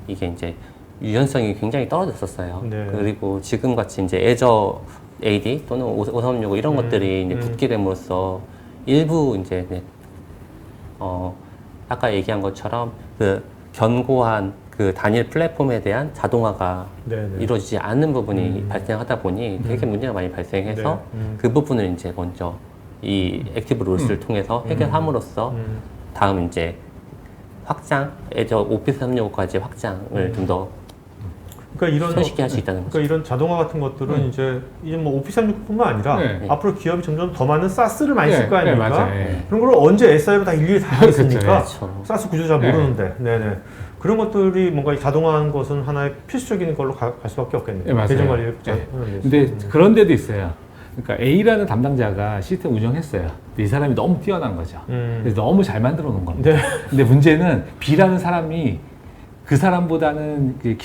Speaker 3: 이게 이제 유연성이 굉장히 떨어졌었어요.
Speaker 1: 네.
Speaker 3: 그리고 지금 같이 이제 애저 AD 또는 5365 이런 것들이 이제 붙게 됨으로써 일부 이제 아까 얘기한 것처럼 그 견고한 그 단일 플랫폼에 대한 자동화가
Speaker 1: 네네.
Speaker 3: 이루어지지 않는 부분이 발생하다 보니 되게 문제가 많이 발생해서
Speaker 1: 네.
Speaker 3: 그 부분을 이제 먼저 이 액티브 롤스를 통해서 해결함으로써 다음 이제 확장, 애저 오피스 365까지 확장을 좀 더
Speaker 1: 그러니까 이런
Speaker 3: 손쉽게 할 수 있다는 거죠.
Speaker 1: 그러니까 이런 자동화 같은 것들은 이제 뭐 오피스 365뿐만 아니라
Speaker 2: 네.
Speaker 1: 앞으로 기업이 점점 더 많은 사스를 많이 쓸 거
Speaker 2: 네,
Speaker 1: 아닙니까?
Speaker 2: 맞아요. 네.
Speaker 1: 그런 걸 언제 SI로 다 일일이 다 하겠습니까?
Speaker 3: 그렇죠.
Speaker 1: 사스 구조 잘
Speaker 2: 네.
Speaker 1: 모르는데. 네네. 그런 것들이 뭔가 자동화하는 것은 하나의 필수적인 걸로 갈 수밖에 없겠네요.
Speaker 2: 네, 맞아요.
Speaker 1: 계정 관리를
Speaker 2: 네.
Speaker 1: 하는 데
Speaker 2: 근데
Speaker 1: 있어서.
Speaker 2: 그런 데도 있어요. 그러니까 A라는 담당자가 시스템 운영했어요. 근데 이 사람이 너무 뛰어난 거죠. 그래서 너무 잘 만들어 놓은 겁니다.
Speaker 1: 네.
Speaker 2: 근데 문제는 B라는 사람이 그 사람보다는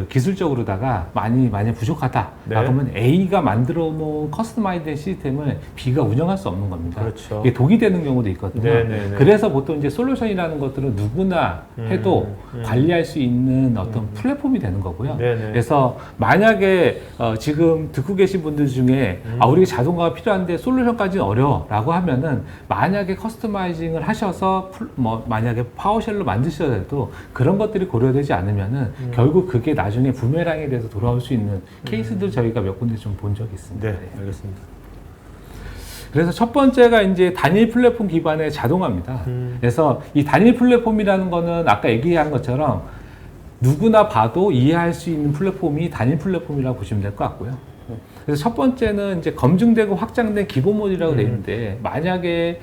Speaker 2: 기술적으로다가 많이 부족하다.
Speaker 1: 네.
Speaker 2: 그러면 A가 만들어 놓은 커스터마이즈된 시스템을 B가 운영할 수 없는 겁니다.
Speaker 1: 그렇죠.
Speaker 2: 이게 독이 되는 경우도 있거든요.
Speaker 1: 네네네.
Speaker 2: 그래서 보통 이제 솔루션이라는 것들은 누구나 해도 관리할 수 있는 어떤 플랫폼이 되는 거고요.
Speaker 1: 네네.
Speaker 2: 그래서 만약에 지금 듣고 계신 분들 중에 우리가 자동화가 필요한데 솔루션까지는 어려워라고 하면은 만약에 커스터마이징을 하셔서 만약에 파워쉘로 만드셔야 해도 그런 것들이 고려되지 않으면은 결국 그게 나중에 부메랑에 대해서 돌아올 수 있는 케이스들 저희가 몇 군데 좀 본 적이 있습니다.
Speaker 1: 네, 알겠습니다.
Speaker 2: 그래서 첫 번째가 이제 단일 플랫폼 기반의 자동화입니다. 그래서 이 단일 플랫폼이라는 거는 아까 얘기한 것처럼 누구나 봐도 이해할 수 있는 플랫폼이 단일 플랫폼이라고 보시면 될 것 같고요. 그래서 첫 번째는 이제 검증되고 확장된 기본 모듈이라고 되어 있는데 만약에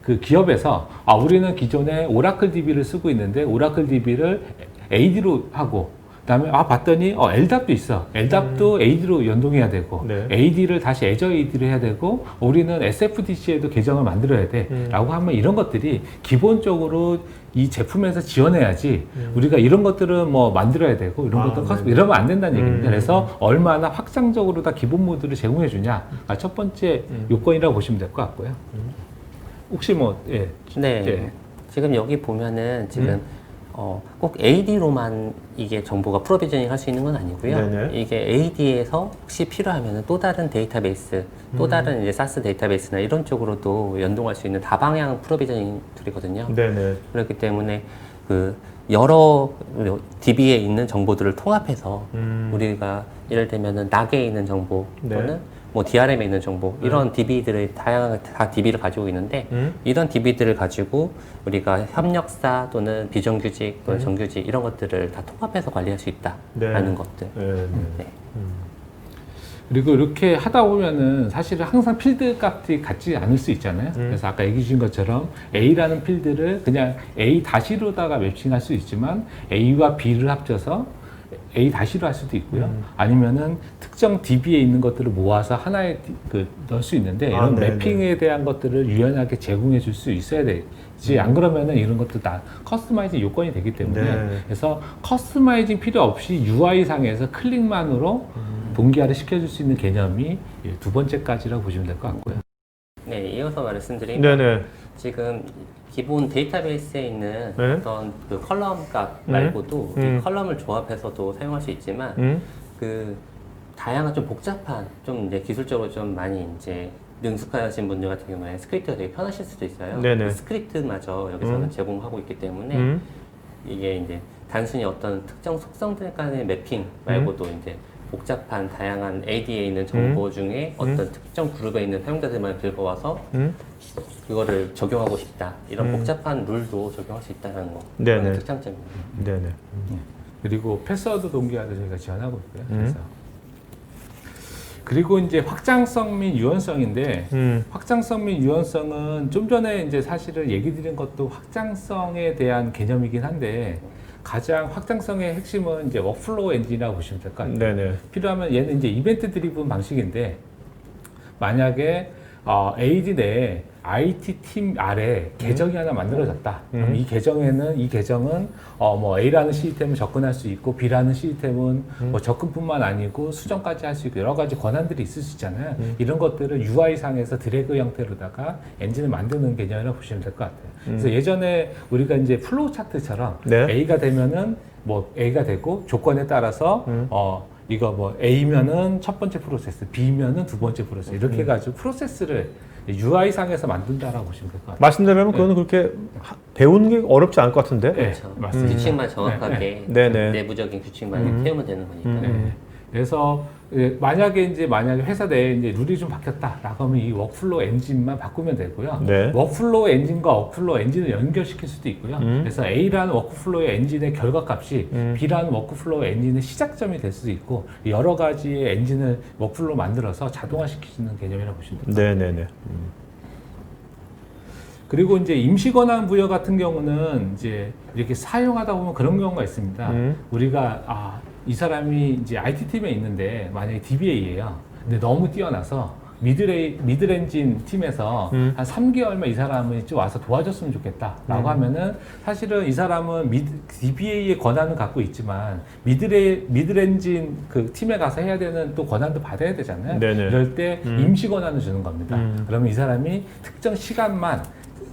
Speaker 2: 그 기업에서 우리는 기존에 오라클 DB를 쓰고 있는데 오라클 DB를 AD로 하고 그다음에 봤더니 LDAP도 있어. LDAP도 AD로 연동해야 되고
Speaker 1: 네.
Speaker 2: AD를 다시 애저 AD를 해야 되고 우리는 SFDC에도 계정을 만들어야 돼라고 하면 이런 것들이 기본적으로 이 제품에서 지원해야지 우리가 이런 것들은 뭐 만들어야 되고 이런 것들은 이러면 안 된다는 얘기입니다. 그래서 얼마나 확장적으로 다 기본 모듈을 제공해 주냐가 첫 번째 요건이라고 보시면 될 것 같고요. 혹시
Speaker 3: 네.
Speaker 2: 네.
Speaker 3: 지금 여기 보면은 지금 꼭 AD로만 이게 정보가 프로비저닝 할 수 있는 건 아니고요.
Speaker 1: 네네.
Speaker 3: 이게 AD에서 혹시 필요하면 또 다른 데이터베이스, 또 다른 이제 사스 데이터베이스나 이런 쪽으로도 연동할 수 있는 다방향 프로비저닝 툴이거든요.
Speaker 1: 네네.
Speaker 3: 그렇기 때문에 그 여러 DB에 있는 정보들을 통합해서 우리가 예를 들면은 낙에 있는 정보 또는
Speaker 1: 네.
Speaker 3: 뭐 DRM에 있는 정보 이런 DB들을 다양한 다 DB를 가지고 있는데 이런 DB들을 가지고 우리가 협력사 또는 비정규직 또는 정규직 이런 것들을 다 통합해서 관리할 수 있다라는 것들.
Speaker 1: 네. 네.
Speaker 3: 네.
Speaker 2: 그리고 이렇게 하다 보면은 사실은 항상 필드 값이 같지 않을 수 있잖아요. 그래서 아까 얘기해 주신 것처럼 A라는 필드를 그냥 A-로다가 매칭할 수 있지만 A와 B를 합쳐서 A-로 할 수도 있고요. 아니면은 특정 DB에 있는 것들을 모아서 하나에 넣을 수 있는데 이런
Speaker 1: 네네.
Speaker 2: 매핑에 대한 것들을 유연하게 제공해 줄 수 있어야 되지. 안 그러면은 이런 것도 다 커스터마이징 요건이 되기 때문에
Speaker 1: 네.
Speaker 2: 그래서 커스터마이징 필요 없이 UI 상에서 클릭만으로 동기화를 시켜줄 수 있는 개념이 두 번째까지라고 보시면 될 것 같고요.
Speaker 3: 네, 이어서 말씀드리면
Speaker 1: 네네.
Speaker 3: 지금 기본 데이터베이스에 있는
Speaker 1: 네.
Speaker 3: 어떤 그 컬럼 값
Speaker 1: 네.
Speaker 3: 말고도 이 컬럼을 조합해서도 사용할 수 있지만 그 다양한 좀 복잡한 좀 이제 기술적으로 좀 많이 이제 능숙하신 분들 같은 경우에 스크립트가 되게 편하실 수도 있어요.
Speaker 1: 네네.
Speaker 3: 그 스크립트마저 여기서는 제공하고 있기 때문에 이게 이제 단순히 어떤 특정 속성들 간의 매핑 말고도 이제 복잡한 다양한 AD에 있는 정보 중에 어떤 특정 그룹에 있는 사용자들만 긁어와서 그거를 적용하고 싶다 이런 복잡한 룰도 적용할 수 있다는 거
Speaker 1: 네네.
Speaker 3: 그런 특장점입니다.
Speaker 1: 네네.
Speaker 2: 그리고 패스워드 동기화도 저희가 지원하고 있고요. 그래서 그리고 이제 확장성 및 유연성인데 확장성 및 유연성은 좀 전에 이제 사실은 얘기 드린 것도 확장성에 대한 개념이긴 한데 가장 확장성의 핵심은 이제 워크플로우 엔진이라고 보시면 될 것 같아요.
Speaker 1: 네네.
Speaker 2: 필요하면 얘는 이제 이벤트 드리븐 방식인데 만약에 AD 내에 IT 팀 아래 계정이 하나 만들어졌다. 그럼 이 계정은 뭐 A라는 시스템을 접근할 수 있고 B라는 시스템은 뭐 접근뿐만 아니고 수정까지 할 수 있고 여러 가지 권한들이 있을 수 있잖아요. 이런 것들을 UI 상에서 드래그 형태로다가 엔진을 만드는 개념이라고 보시면 될 것 같아요. 그래서 예전에 우리가 이제 플로우 차트처럼
Speaker 1: 네.
Speaker 2: A가 되면은 뭐 A가 되고 조건에 따라서 이거 뭐 A면은 첫 번째 프로세스, B면은 두 번째 프로세스 이렇게 해가지고 프로세스를 UI 상에서 만든다라고 보시면 될 것 같아요.
Speaker 1: 말씀대로면 그거는 그렇게 배우는 게 어렵지 않을 것 같은데.
Speaker 2: 네,
Speaker 3: 그렇죠.
Speaker 2: 맞습니다.
Speaker 3: 규칙만 정확하게
Speaker 1: 네네.
Speaker 3: 내부적인 규칙만 태우면 되는 거니까.
Speaker 2: 네. 그래서 만약에 회사 내에 이제 룰이 좀 바뀌었다라고 하면 이 워크플로우 엔진만 바꾸면 되고요.
Speaker 1: 네.
Speaker 2: 워크플로우 엔진과 워크플로우 엔진을 연결시킬 수도 있고요. 그래서 A라는 워크플로우 엔진의 결과값이 B라는 워크플로우 엔진의 시작점이 될 수도 있고 여러 가지의 엔진을 워크플로우 만들어서 자동화시키는 개념이라고 보시면 됩니다.
Speaker 1: 네네네.
Speaker 2: 그리고 이제 임시 권한 부여 같은 경우는 이제 이렇게 사용하다 보면 그런 경우가 있습니다. 우리가 이 사람이 이제 IT 팀에 있는데 만약에 DBA예요. 근데 너무 뛰어나서 미드렌진 팀에서 한 3개월만 이 사람이 좀 와서 도와줬으면 좋겠다라고 하면은 사실은 이 사람은 DBA의 권한은 갖고 있지만 미드렌진 그 팀에 가서 해야 되는 또 권한도 받아야 되잖아요.
Speaker 1: 네네.
Speaker 2: 이럴 때 임시 권한을 주는 겁니다. 그러면 이 사람이 특정 시간만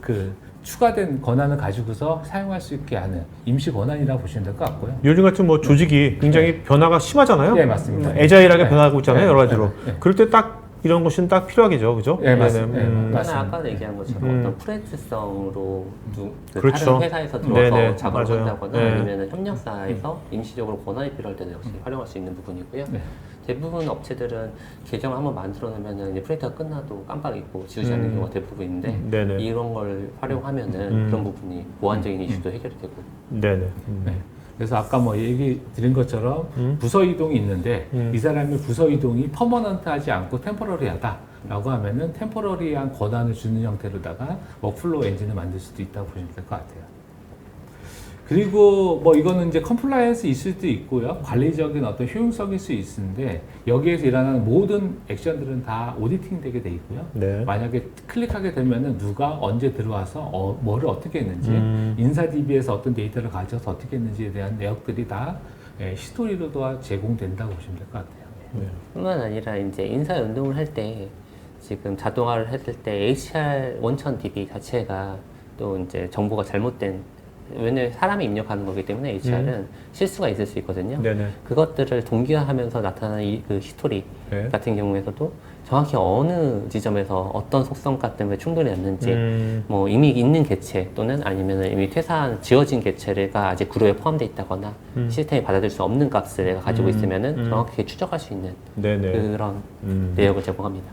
Speaker 2: 그 추가된 권한을 가지고서 사용할 수 있게 하는 임시 권한이라고 보시면 될 것 같고요.
Speaker 1: 요즘 같은 뭐 조직이 굉장히 변화가 심하잖아요.
Speaker 2: 네, 맞습니다.
Speaker 1: 애자일하게
Speaker 2: 네.
Speaker 1: 변하고 있잖아요,
Speaker 2: 네.
Speaker 1: 여러 가지로.
Speaker 2: 네.
Speaker 1: 그럴 때 딱 이런 것은 딱 필요하겠죠, 그죠?
Speaker 2: 네, 맞습니다. 네,
Speaker 3: 저는
Speaker 2: 맞습니다.
Speaker 3: 아까 얘기한 것처럼 어떤 프레스성으로 그
Speaker 1: 그렇죠.
Speaker 3: 다른 회사에서 들어와서
Speaker 1: 네네,
Speaker 3: 작업을
Speaker 1: 맞아요.
Speaker 3: 한다거나
Speaker 1: 네.
Speaker 3: 아니면 협력사에서 임시적으로 권한이 필요할 때도 역시 활용할 수 있는 부분이고요.
Speaker 2: 네.
Speaker 3: 대부분 업체들은 계정을 한번 만들어 놓으면 이제 프린터가 끝나도 깜빡 잊고 지우지 않는 경우가 대부분인데
Speaker 1: 네네.
Speaker 3: 이런 걸 활용하면은 그런 부분이 보안적인 이슈도 해결이 되고.
Speaker 1: 네네.
Speaker 2: 네. 그래서 아까 뭐 얘기 드린 것처럼 부서 이동이 있는데 이 사람이 부서 이동이 퍼머넌트하지 않고 템포러리하다라고 하면은 템포러리한 권한을 주는 형태로다가 워크플로우 엔진을 만들 수도 있다고 보시면 될 것 같아요. 그리고 뭐 이거는 이제 컴플라이언스 있을 수도 있고요. 관리적인 어떤 효용성일 수 있는데 여기에서 일어나는 모든 액션들은 다 오디팅 되게 돼 있고요.
Speaker 1: 네.
Speaker 2: 만약에 클릭하게 되면은 누가 언제 들어와서 뭐를 어떻게 했는지 인사 DB에서 어떤 데이터를 가져서 어떻게 했는지에 대한 내역들이 다 히스토리로도 제공된다고 보시면 될 것 같아요.
Speaker 3: 뿐만 아니라 이제 인사 연동을 할 때 지금 자동화를 했을 때 HR 원천 DB 자체가 또 이제 정보가 잘못된 왜냐면 사람이 입력하는 거기 때문에 HR은 실수가 있을 수 있거든요.
Speaker 1: 네네.
Speaker 3: 그것들을 동기화하면서 나타나는 그 히스토리
Speaker 1: 네.
Speaker 3: 같은 경우에서도 정확히 어느 지점에서 어떤 속성과 때문에 충돌이 났는지 뭐 이미 있는 개체 또는 아니면 이미 퇴사한 지워진 개체가 아직 그룹에 포함되어 있다거나 시스템이 받아들일 수 없는 값을 내가 가지고 있으면은 정확하게 추적할 수 있는
Speaker 1: 네네.
Speaker 3: 그런 내역을 제공합니다.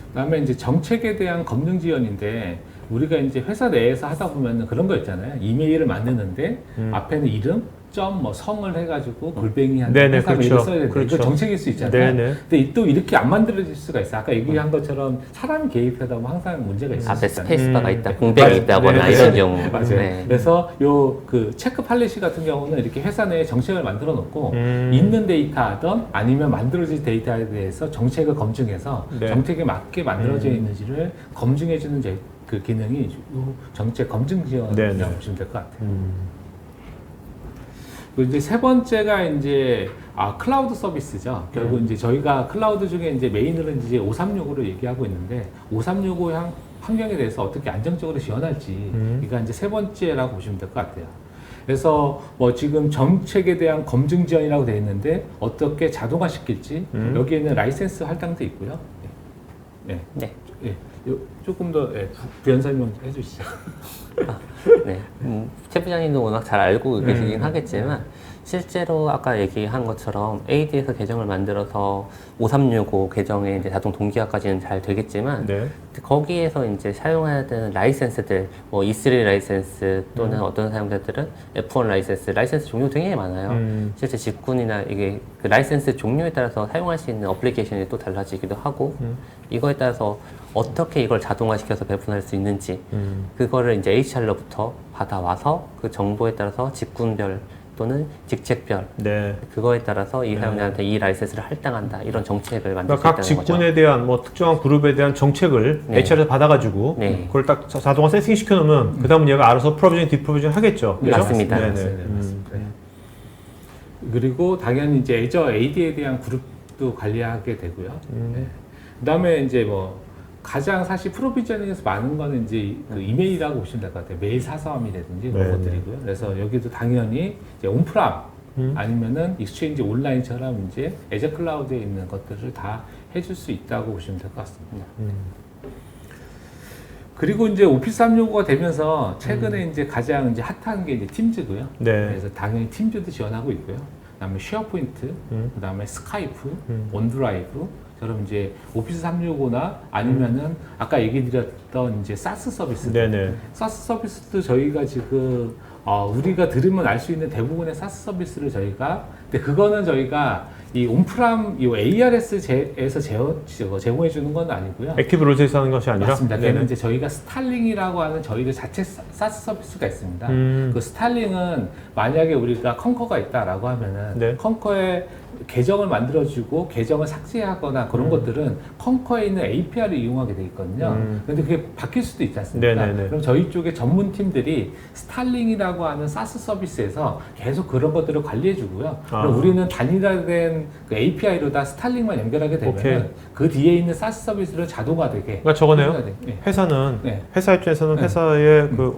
Speaker 2: 그다음에 이제 정책에 대한 검증 지원인데 우리가 이제 회사 내에서 하다 보면은 그런 거 있잖아요. 이메일을 만드는데 앞에는 이름, 점, 뭐 성을 해가지고 골뱅이 한
Speaker 1: 네네,
Speaker 2: 회사
Speaker 1: 그렇죠.
Speaker 2: 메일을 써야 되는데
Speaker 1: 그렇죠.
Speaker 2: 이거 정책일 수 있잖아요.
Speaker 1: 네네.
Speaker 2: 근데 또 이렇게 안 만들어질 수가 있어. 아까 얘기한 것처럼 사람이 개입하다 보면 항상 문제가 있을 수
Speaker 3: 앞에
Speaker 2: 있잖아요.
Speaker 3: 스페이스바가 있다, 공백이
Speaker 1: 맞아요.
Speaker 3: 있다거나
Speaker 1: 네,
Speaker 3: 이런
Speaker 1: 네.
Speaker 3: 경우.
Speaker 2: 맞아요.
Speaker 3: 네.
Speaker 2: 그래서 요 그 체크 팔리시 같은 경우는 이렇게 회사 내에 정책을 만들어 놓고 있는 데이터든 아니면 만들어질 데이터에 대해서 정책을 검증해서
Speaker 1: 네.
Speaker 2: 정책에 맞게 만들어져 있는지를 검증해 주는 그 기능이 요 정책 검증
Speaker 1: 네,
Speaker 2: 지원이라고
Speaker 1: 네.
Speaker 2: 보시면 될 것 같아요. 그리고 이제 세 번째가 이제 클라우드 서비스죠. 결국 이제 저희가 클라우드 중에 이제 메인으로 이제 536으로 얘기하고 있는데 536 환경에 대해서 어떻게 안정적으로 지원할지 이가 이제 세 번째라고 보시면 될 것 같아요. 그래서 뭐 지금 정책에 대한 검증 지원이라고 되어 있는데 어떻게 자동화 시킬지 여기에는 라이센스 할당도 있고요. 네.
Speaker 3: 네.
Speaker 2: 예. 조금 더 부연 설명 좀 해주시죠.
Speaker 3: 네. 최 부장님도 워낙 잘 알고 계시긴 하겠지만 실제로 아까 얘기한 것처럼 AD에서 계정을 만들어서 5365 계정에 이제 자동 동기화까지는 잘 되겠지만
Speaker 1: 네.
Speaker 3: 거기에서 이제 사용해야 되는 라이센스들 뭐 E3 라이센스 또는 어떤 사용자들은 F1 라이센스 종류 되게 많아요. 실제 직군이나 이게 그 라이센스 종류에 따라서 사용할 수 있는 어플리케이션이 또 달라지기도 하고 이거에 따라서 어떻게 이걸 자동화시켜서 배분할 수 있는지 그거를 이제 HR로부터 받아와서 그 정보에 따라서 직군별 또는 직책별
Speaker 1: 네.
Speaker 3: 그거에 따라서 이 사용자한테 이 라이센스를 할당한다 이런 정책을 만들 수
Speaker 1: 그러니까 각
Speaker 3: 있다는 거죠.
Speaker 1: 직군에 대한 뭐 특정한 그룹에 대한 정책을
Speaker 3: 네.
Speaker 1: HR에서 받아가지고
Speaker 3: 네.
Speaker 1: 그걸 딱 자동화 세팅 시켜놓으면 그 다음은 얘가 알아서 프로비전, 디프로비전 하겠죠.
Speaker 3: 네,
Speaker 1: 그죠?
Speaker 3: 맞습니다.
Speaker 1: 네네.
Speaker 2: 맞습니다. 그리고 당연히 이제 애저 AD에 대한 그룹도 관리하게 되고요. 네. 그다음에 이제 뭐 가장 사실 프로비저닝에서 많은 거는 이제 그 이메일이라고 보시면 될 것 같아요. 메일 사서함이라든지 그런
Speaker 1: 네,
Speaker 2: 것들이고요. 그래서 여기도 당연히 이제 온프람 아니면은 익스체인지 온라인처럼 이제 애저 클라우드에 있는 것들을 다 해줄 수 있다고 보시면 될 것 같습니다. 그리고 이제 오피스 365가 되면서 최근에 이제 가장 이제 핫한 게 이제 팀즈고요.
Speaker 1: 네.
Speaker 2: 그래서 당연히 팀즈도 지원하고 있고요. 그다음에 쉐어포인트, 그다음에 스카이프, 온드라이브, 저럼 이제 오피스 365나 아니면은 아까 얘기 드렸던 이제 사스 서비스.
Speaker 1: 네네.
Speaker 2: 사스 서비스도 저희가 지금 우리가 들으면 알 수 있는 대부분의 사스 서비스를 근데 그거는 저희가 이 온프람, 이 ARS에서 제공해 주는 건 아니고요.
Speaker 1: 액티브 롤스에서 하는 것이 아니라?
Speaker 2: 맞습니다. 걔는 이제 저희가 스탈링이라고 하는 저희들 자체 사스 서비스가 있습니다. 그 스탈링은 만약에 우리가 컨커가 있다라고 하면은
Speaker 1: 네.
Speaker 2: 컨커에 계정을 만들어주고 계정을 삭제하거나 그런 것들은 컨커에 있는 API를 이용하게 돼 있거든요. 근데 그게 바뀔 수도 있지 않습니까?
Speaker 1: 네네네.
Speaker 2: 그럼 저희 쪽에 전문팀들이 스탈링이라고 하는 사스 서비스에서 계속 그런 것들을 관리해 주고요. 그럼 우리는 단일화된 그 API로 다 스탈링만 연결하게 되면
Speaker 1: 오케이.
Speaker 2: 그 뒤에 있는 사스 서비스를 자동화되게.
Speaker 1: 그러니까 저거네요.
Speaker 2: 네.
Speaker 1: 회사는
Speaker 2: 네.
Speaker 1: 회사 입장에서는 회사의 그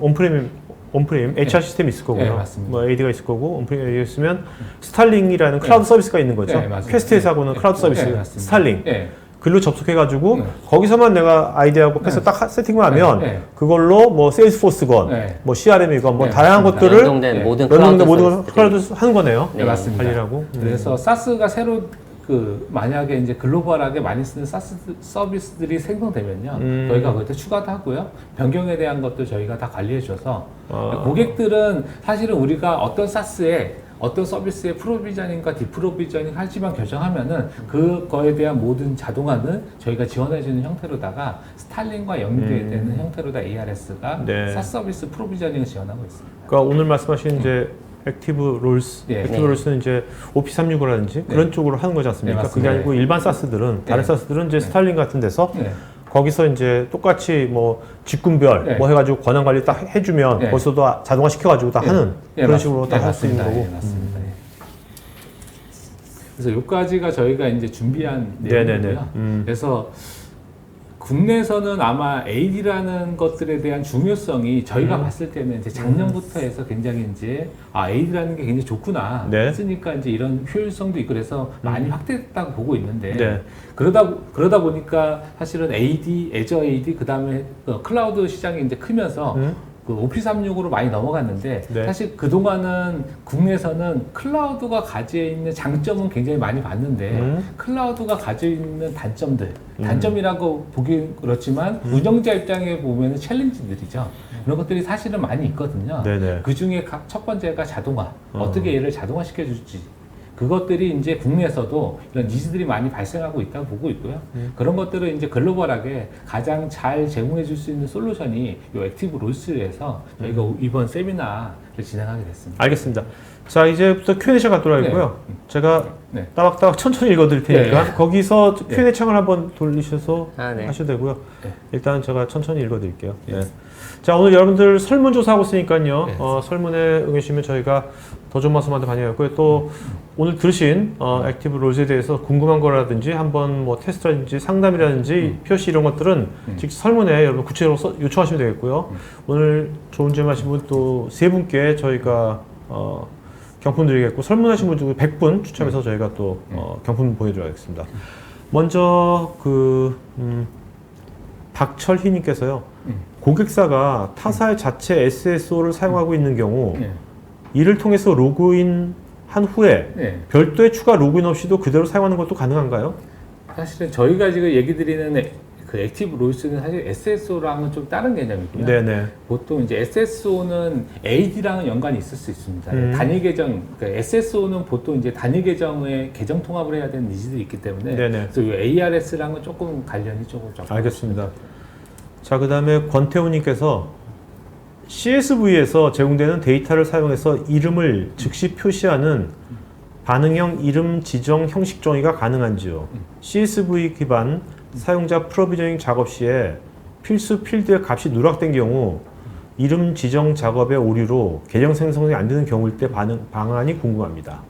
Speaker 1: 온프레임 HR 시스템이 있을 거고요.
Speaker 2: 네, 맞습니다.
Speaker 1: 뭐 AD가 있을 거고 온프레임 AD가 있으면 스탈링이라는 클라우드 서비스가 있는 거죠.
Speaker 2: 네, 맞습니다.
Speaker 1: 퀘스트에서 하고는 클라우드 서비스
Speaker 2: 네, 맞습니다.
Speaker 1: 스탈링.
Speaker 2: 네.
Speaker 1: 글로 접속해가지고
Speaker 2: 네.
Speaker 1: 거기서만 내가 아이디하고 패스 딱 세팅만 하면
Speaker 2: 네.
Speaker 1: 그걸로 뭐 세일스포스건,
Speaker 2: 네.
Speaker 1: 뭐 CRM이건 뭐
Speaker 2: 네,
Speaker 1: 다양한
Speaker 2: 맞습니다.
Speaker 1: 것들을
Speaker 3: 연동된
Speaker 2: 네.
Speaker 3: 모든
Speaker 1: 연동된 모든
Speaker 3: 서비스들이
Speaker 1: 클라우드 하는 거네요.
Speaker 2: 네, 맞습니다.
Speaker 1: 관리라고.
Speaker 2: 그래서 사스가 새로 만약에 이제 글로벌하게 많이 쓰는 사스 서비스들이 생성되면요, 저희가 그때 추가도 하고요, 변경에 대한 것도 저희가 다 관리해 줘서 고객들은 사실은 우리가 어떤 사스에 어떤 서비스의 프로비저닝과 디프로비저닝 할지만 결정하면은 그거에 대한 모든 자동화는 저희가 지원해주는 형태로다가 스탈링과 연계되는 형태로다 ARS가
Speaker 1: 네.
Speaker 2: 사스 서비스 프로비저닝을 지원하고 있습니다.
Speaker 1: 그러니까 오늘 말씀하신 이제 액티브 롤스,
Speaker 2: 네.
Speaker 1: 액티브 롤스는 이제 오피스 365라든지 그런 쪽으로 하는 거지 않습니까?
Speaker 2: 네,
Speaker 1: 그게
Speaker 2: 맞습니다.
Speaker 1: 아니고 일반 사스들은 다른
Speaker 2: 네.
Speaker 1: 사스들은 이제 스타일링 같은 데서
Speaker 2: 네.
Speaker 1: 거기서 이제 똑같이 뭐 직군별
Speaker 2: 네.
Speaker 1: 뭐 해가지고 권한 관리 딱 해주면
Speaker 2: 네.
Speaker 1: 거기서도 자동화 시켜가지고 다
Speaker 2: 네.
Speaker 1: 하는
Speaker 2: 네,
Speaker 1: 그런 식으로 다
Speaker 2: 네,
Speaker 1: 할 수 있는
Speaker 2: 맞습니다.
Speaker 1: 거고.
Speaker 2: 네, 맞습니다. 예. 그래서 여기까지가 저희가 이제 준비한
Speaker 1: 네네네.
Speaker 2: 내용이고요. 그래서 국내에서는 아마 AD라는 것들에 대한 중요성이 저희가 봤을 때는 이제 작년부터 해서 굉장히 이제 AD라는 게 굉장히 좋구나.
Speaker 1: 네.
Speaker 2: 쓰니까 이제 이런 효율성도 있고 그래서 많이 확대됐다고 보고 있는데
Speaker 1: 네.
Speaker 2: 그러다 보니까 사실은 AD, 애저 AD 그다음에 클라우드 시장이 이제 크면서 그 오피스 365로 많이 넘어갔는데
Speaker 1: 네.
Speaker 2: 사실 그동안은 국내에서는 클라우드가 가지고 있는 장점은 굉장히 많이 봤는데 클라우드가 가지고 있는 단점이라고 보기 그렇지만 운영자 입장에 보면 챌린지들이죠. 이런 것들이 사실은 많이 있거든요.
Speaker 1: 네네.
Speaker 2: 그 중에 첫 번째가 자동화. 어떻게 얘를 자동화시켜 줄지. 그것들이 이제 국내에서도 이런 니즈들이 많이 발생하고 있다고 보고 있고요. 그런 것들을 이제 글로벌하게 가장 잘 제공해 줄 수 있는 솔루션이 이 액티브 롤스에서 저희가 이번 세미나를 진행하게 됐습니다.
Speaker 1: 알겠습니다. 자, 이제부터 Q&A 시간 갖도록 하고요. 제가
Speaker 2: 네.
Speaker 1: 따박따박 천천히 읽어드릴 테니까
Speaker 2: 네.
Speaker 1: 거기서 Q&A 창을 한번 돌리셔서
Speaker 3: 네.
Speaker 1: 하셔도 되고요.
Speaker 2: 네.
Speaker 1: 일단 제가 천천히 읽어드릴게요. 네. 자, 오늘 여러분들 설문조사하고 있으니까요.
Speaker 2: 네.
Speaker 1: 설문에 응해주시면 저희가 더 좋은 말씀한테 반영했고요. 또 오늘 들으신 액티브 롤즈에 대해서 궁금한 거라든지 한번 뭐 테스트라든지 상담이라든지 표시 이런 것들은 직접 설문에 여러분 구체적으로 요청하시면 되겠고요. 오늘 좋은 질문 하신 분 또 세 분께 저희가 경품 드리겠고 설문하신 분 중 100분 추첨해서 저희가 또 경품 보내드리겠습니다. 먼저 박철희님께서요. 고객사가 타사의 자체 SSO를 사용하고 있는 경우
Speaker 2: 네.
Speaker 1: 이를 통해서 로그인 한 후에
Speaker 2: 네.
Speaker 1: 별도의 추가 로그인 없이도 그대로 사용하는 것도 가능한가요?
Speaker 2: 사실은 저희가 지금 얘기 드리는 그 액티브 롤스는 사실 SSO랑은 좀 다른 개념이고요.
Speaker 1: 네네.
Speaker 2: 보통 이제 SSO는 AD랑은 연관이 있을 수 있습니다. 단일 계정, 그러니까 SSO는 보통 이제 단일 계정에 계정 통합을 해야 되는 니즈들이 있기 때문에
Speaker 1: 네네.
Speaker 2: 그래서 이 ARS랑은 조금 관련이 조금 적은
Speaker 1: 알겠습니다. 자, 그 다음에 권태우님께서 CSV에서 제공되는 데이터를 사용해서 이름을 즉시 표시하는 반응형 이름 지정 형식 정의가 가능한지요? CSV 기반 사용자 프로비저닝 작업 시에 필수 필드의 값이 누락된 경우 이름 지정 작업의 오류로 계정 생성이 안 되는 경우일 때 방안이 궁금합니다.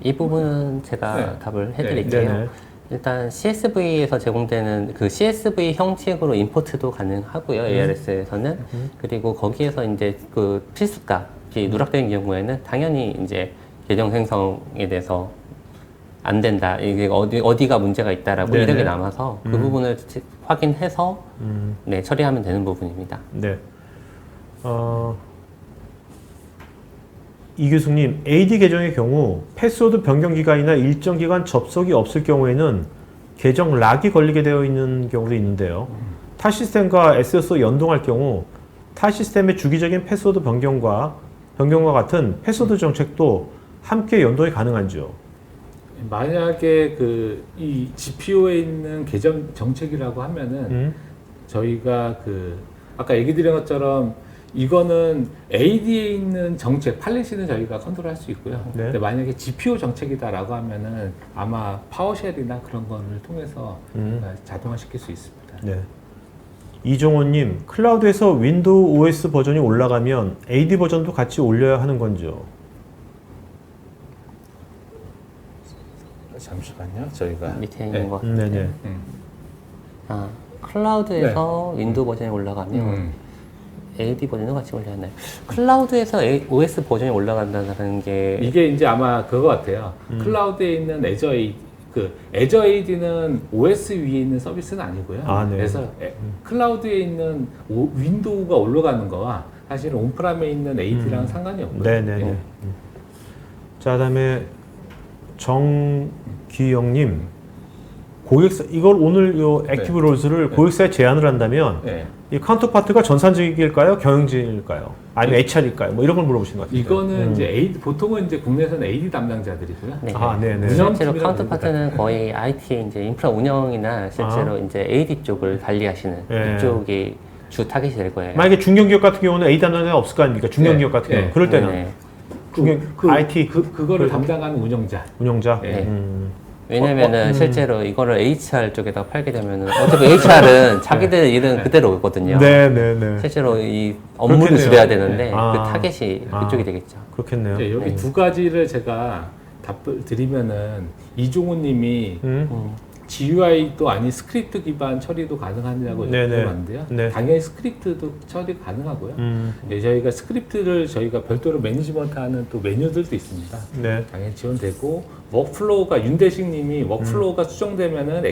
Speaker 3: 이 부분은 제가
Speaker 2: 네.
Speaker 3: 답을 해드릴게요.
Speaker 1: 네네.
Speaker 3: 일단 CSV에서 제공되는 그 CSV 형식으로 임포트도 가능하고요. ARS에서는. 그리고 거기에서 이제 그 필수값이 누락되는 경우에는 당연히 이제 계정 생성에 대해서 안 된다. 이게 어디가 문제가 있다라고
Speaker 1: 네네.
Speaker 3: 이력이 남아서 그 부분을 확인해서 네, 처리하면 되는 부분입니다.
Speaker 1: 네. 이규숙님, AD 계정의 경우 패스워드 변경 기간이나 일정 기간 접속이 없을 경우에는 계정 락이 걸리게 되어 있는 경우도 있는데요. 타 시스템과 SSO 연동할 경우 타 시스템의 주기적인 패스워드 변경과 변경과 같은 패스워드 정책도 함께 연동이 가능한지요?
Speaker 2: 만약에 이 GPO에 있는 계정 정책이라고 하면은 저희가 아까 얘기 드린 것처럼 이거는 AD에 있는 정책, 팔리시는 저희가 컨트롤할 수 있고요.
Speaker 1: 네.
Speaker 2: 근데 만약에 GPO 정책이다라고 하면은 아마 파워쉘이나 그런 거를 통해서 자동화시킬 수 있습니다.
Speaker 1: 네. 이종호님, 클라우드에서 윈도우 OS 버전이 올라가면 AD 버전도 같이 올려야 하는 건지요?
Speaker 2: 잠시만요. 저희가
Speaker 3: 밑에 있는 거.
Speaker 1: 네네.
Speaker 3: 클라우드에서 윈도우 버전이 올라가면 AD 버전도 같이 올려야 하나요? 클라우드에서 OS 버전이 올라간다는 게
Speaker 2: 이게 이제 아마 그거 같아요. 클라우드에 있는 애저 AD, 애저 AD는 OS 위에 있는 서비스는 아니고요.
Speaker 1: 네.
Speaker 2: 그래서 클라우드에 있는 윈도우가 올라가는 거와 사실은 온프람에 있는 AD랑 상관이 없고요.
Speaker 1: 네네네.
Speaker 2: 예.
Speaker 1: 자, 그다음에 정기영님, 고객사 이걸 오늘 요 액티브 롤스를 고객사에 제안을 한다면
Speaker 2: 네.
Speaker 1: 이 카운터파트가 전산직일까요, 경영진일까요, 아니면 HR일까요? 뭐 이런 걸 물어보시는 것 같아요.
Speaker 2: 이거는 이제 AD, 보통은 이제 국내에서는 AD 담당자들이고요.
Speaker 3: 네.
Speaker 1: 네네.
Speaker 3: 실제로 카운터파트는 거의 IT 이제 인프라 운영이나 실제로 이제 AD 쪽을 관리하시는
Speaker 1: 네.
Speaker 3: 이쪽이 주 타겟이 될 거예요.
Speaker 1: 만약에 중견기업 같은 경우는 AD 담당자가 없을 거 아닙니까? 중견기업 같은 경우. 그럴 때는
Speaker 3: 네.
Speaker 1: IT
Speaker 2: 그거를 담당하는 운영자.
Speaker 1: 운영자.
Speaker 2: 네.
Speaker 3: 왜냐면은 실제로 이거를 HR 쪽에다 팔게 되면은 어차피 HR은 자기들 일은 그대로 오거든요.
Speaker 1: 네네네.
Speaker 3: 실제로 이 업무를
Speaker 1: 그렇겠네요.
Speaker 3: 줄여야 되는데
Speaker 1: 네.
Speaker 3: 그 타겟이 그쪽이 되겠죠.
Speaker 1: 그렇겠네요.
Speaker 2: 네, 여기
Speaker 3: 네.
Speaker 2: 두 가지를 제가 답을 드리면은 이종훈님이 GUI도 아닌 스크립트 기반 처리도 가능하냐고
Speaker 1: 네네.
Speaker 2: 여쭤봤는데요.
Speaker 1: 네.
Speaker 2: 당연히 스크립트도 처리 가능하고요. 네, 저희가 스크립트를 저희가 별도로 매니지먼트하는 또 메뉴들도 있습니다.
Speaker 1: 네.
Speaker 2: 당연히 지원되고 워크플로우가 윤대식님이 워크플로우가 수정되면은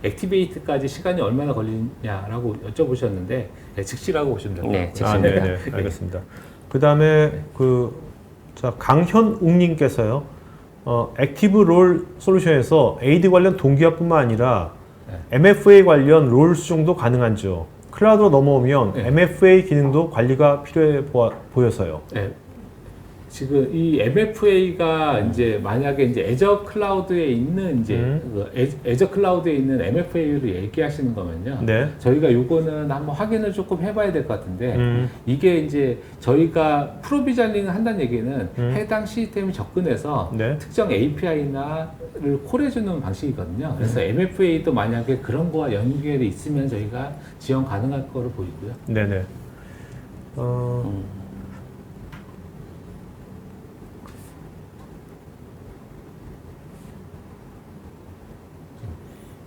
Speaker 2: 액티베이트까지 시간이 얼마나 걸리냐라고 여쭤보셨는데 네, 즉시라고 보시면 됩니다.
Speaker 3: 네, 즉시입니다.
Speaker 1: 네네. 알겠습니다. 그 다음에 자, 강현웅님께서요. 액티브 롤 솔루션에서 AD 관련 동기화뿐만 아니라 MFA 관련 롤 수정도 가능한지요? 클라우드로 넘어오면 MFA 기능도 관리가 필요해 보여서요.
Speaker 2: 네. 지금 이 MFA가 이제 만약에 이제 애저 클라우드에 있는 이제 애저 클라우드에 있는 MFA를 얘기하시는 거면요.
Speaker 1: 네.
Speaker 2: 저희가 요거는 한번 확인을 조금 해봐야 될 것 같은데 이게 이제 저희가 프로비저닝을 한다는 얘기는 해당 시스템을 접근해서
Speaker 1: 네.
Speaker 2: 특정 API나를 콜해주는 방식이거든요. 그래서 MFA도 만약에 그런 거와 연결이 있으면 저희가 지원 가능할 거로 보이고요.
Speaker 1: 네네.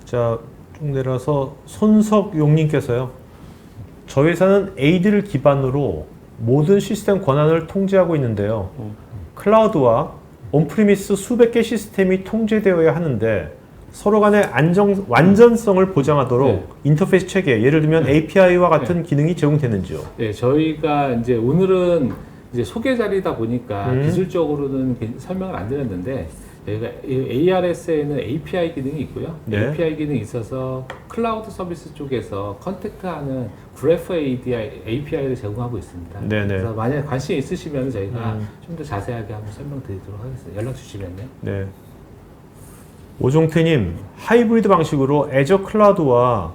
Speaker 1: 자, 쭉 내려서 손석용님께서요. 저희 회사는 AD를 기반으로 모든 시스템 권한을 통제하고 있는데요. 클라우드와 온프리미스 수백 개 시스템이 통제되어야 하는데 서로 간의 완전성을 보장하도록 인터페이스 체계, 예를 들면 API와 같은 기능이 제공되는지요?
Speaker 2: 네, 저희가 이제 오늘은 이제 소개 자리다 보니까 기술적으로는 설명을 안 드렸는데 저희가 ARS에는 API 기능이 있고요.
Speaker 1: 네.
Speaker 2: API 기능이 있어서 클라우드 서비스 쪽에서 컨택트하는 그래프 API를 제공하고 있습니다.
Speaker 1: 네네.
Speaker 2: 그래서 만약에 관심 있으시면 저희가 좀 더 자세하게 한번 설명드리도록 하겠습니다. 연락 주시면요.
Speaker 1: 네. 오종태님, 하이브리드 방식으로 애저 클라우드와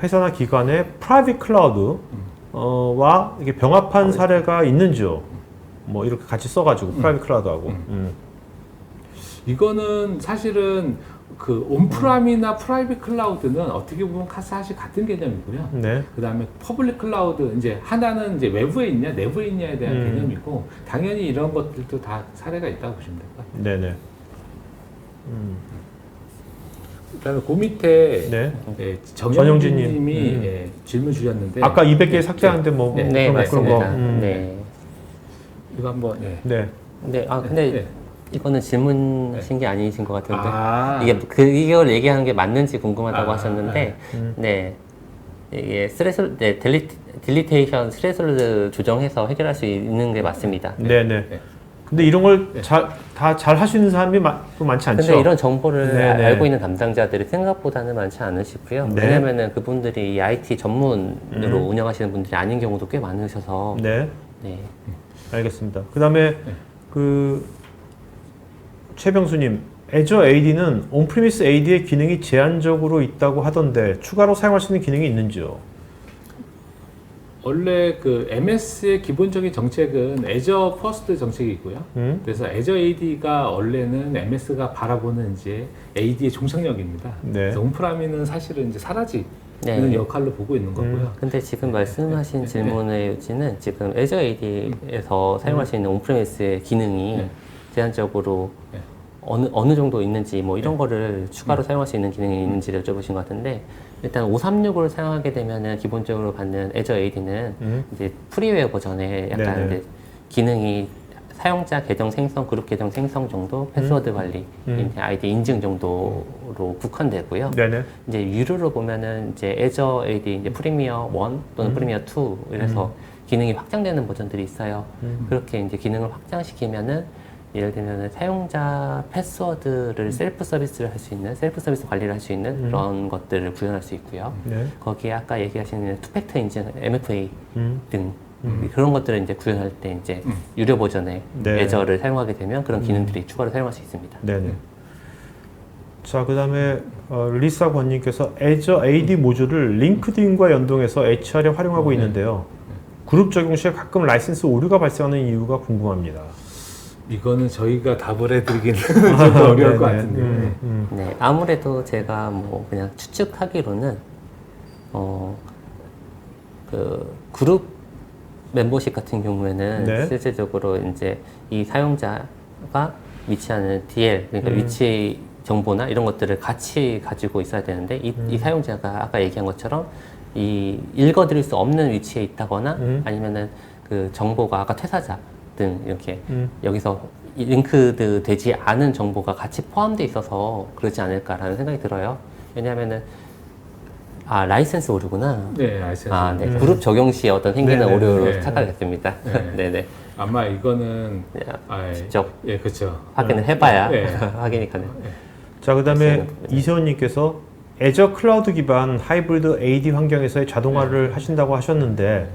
Speaker 1: 회사나 기관의 프라이빗 클라우드와 이게 병합한 사례가 있는지요? 뭐 이렇게 같이 써가지고 프라이빗 클라우드하고.
Speaker 2: 이거는 사실은 그 온프람이나 프라이빗 클라우드는 어떻게 보면 사실 같은 개념이고요.
Speaker 1: 네.
Speaker 2: 그 다음에 퍼블릭 클라우드, 이제 하나는 이제 외부에 있냐, 내부에 있냐에 대한 개념이고, 당연히 이런 것들도 다 사례가 있다고 보시면 될 것 같아요.
Speaker 1: 네네.
Speaker 2: 그 다음에 그 밑에
Speaker 1: 네.
Speaker 2: 정영진 님이 질문 주셨는데,
Speaker 1: 아까 200개 삭제하는데 뭐
Speaker 3: 네,
Speaker 1: 그런
Speaker 3: 맞습니다.
Speaker 1: 거.
Speaker 3: 네.
Speaker 2: 이거 한번,
Speaker 1: 네.
Speaker 3: 근데 이거는 질문하신 게 아니신 것 같은데
Speaker 2: 아.
Speaker 3: 이걸 얘기하는 게 맞는지 궁금하다고
Speaker 2: 아,
Speaker 3: 하셨는데 이게 딜리테이션 스레솔드 조정해서 해결할 수 있는 게 맞습니다.
Speaker 1: 네네. 근데 이런 걸 다 잘 할 수 있는 사람이 또 많지 않죠?
Speaker 3: 근데 이런 정보를
Speaker 1: 네네.
Speaker 3: 알고 있는 담당자들이 생각보다는 많지 않으시고요.
Speaker 1: 네.
Speaker 3: 왜냐면은 그분들이 이 IT 전문으로 운영하시는 분들이 아닌 경우도 꽤 많으셔서
Speaker 1: 네.
Speaker 3: 네.
Speaker 1: 알겠습니다. 그 다음에 그 최병수님, 애저 AD는 온프리미스 AD의 기능이 제한적으로 있다고 하던데 추가로 사용할 수 있는 기능이 있는지요?
Speaker 2: 원래 그 MS의 기본적인 정책은 애저 퍼스트 정책이고요. 그래서 애저 AD가 원래는 MS가 바라보는 이제 AD의 종착역입니다.
Speaker 1: 네.
Speaker 2: 그래서 온프라미는 사실은 이제 사라지는
Speaker 3: 네.
Speaker 2: 역할로 보고 있는 거고요.
Speaker 3: 근데 지금 말씀하신 질문의 요지는 지금 애저 AD에서 사용할 수 있는 온프레미스의 기능이 제한적으로 어느 정도 있는지 뭐 이런 거를 추가로 사용할 수 있는 기능이 있는지를 여쭤보신 것 같은데, 일단 536을 사용하게 되면은 기본적으로 받는 애저 AD는 이제 프리웨어 버전에 약간 이제 기능이 사용자 계정 생성, 그룹 계정 생성 정도, 패스워드 관리, 이제 아이디 인증 정도로 국한되고요.
Speaker 1: 네네.
Speaker 3: 이제 유료로 보면은 이제 애저 AD 이제 프리미어 1 또는 프리미어 2 이래서 기능이 확장되는 버전들이 있어요. 그렇게 이제 기능을 확장시키면은 예를 들면 사용자 패스워드를 셀프 서비스를 할 수 있는, 셀프 서비스 관리를 할 수 있는 그런 것들을 구현할 수 있고요.
Speaker 1: 네.
Speaker 3: 거기에 아까 얘기하시는 투팩터 인증, MFA 등 그런 것들을 이제 구현할 때 이제 유료 버전의
Speaker 1: 네.
Speaker 3: 애저를 사용하게 되면 그런 기능들이 추가로 사용할 수 있습니다.
Speaker 1: 네네. 자, 그 다음에 리사 권님께서 애저 AD 모듈을 링크드인과 연동해서 HR에 활용하고 있는데요. 그룹 적용 시에 가끔 라이센스 오류가 발생하는 이유가 궁금합니다.
Speaker 2: 이거는 저희가 답을 해드리기는 좀 더 어려울 것 같은데.
Speaker 3: 네, 아무래도 제가 뭐 그냥 추측하기로는 그 그룹 멤버십 같은 경우에는
Speaker 1: 네.
Speaker 3: 실질적으로 이제 이 사용자가 위치하는 DL, 그러니까 위치 정보나 이런 것들을 같이 가지고 있어야 되는데 이 사용자가 아까 얘기한 것처럼 이 읽어드릴 수 없는 위치에 있다거나 아니면은 그 정보가 아까 퇴사자 등 이렇게 여기서 링크드 되지 않은 정보가 같이 포함되어 있어서 그러지 않을까라는 생각이 들어요. 왜냐하면은 라이센스 오류구나.
Speaker 2: 네, 라이센스.
Speaker 3: 네. 그룹 적용 시에 어떤 생기는
Speaker 1: 네네.
Speaker 3: 오류로
Speaker 2: 네.
Speaker 3: 착각했습니다.
Speaker 2: 네.
Speaker 3: 네네.
Speaker 2: 아마 이거는
Speaker 3: 직접
Speaker 2: 예, 그렇죠.
Speaker 3: 확인을 해봐야
Speaker 2: 네.
Speaker 3: 확인이 가능.
Speaker 1: 자, 그 다음에
Speaker 3: 네.
Speaker 1: 이세훈님께서 애저 클라우드 기반 하이브리드 AD 환경에서의 자동화를 하신다고 하셨는데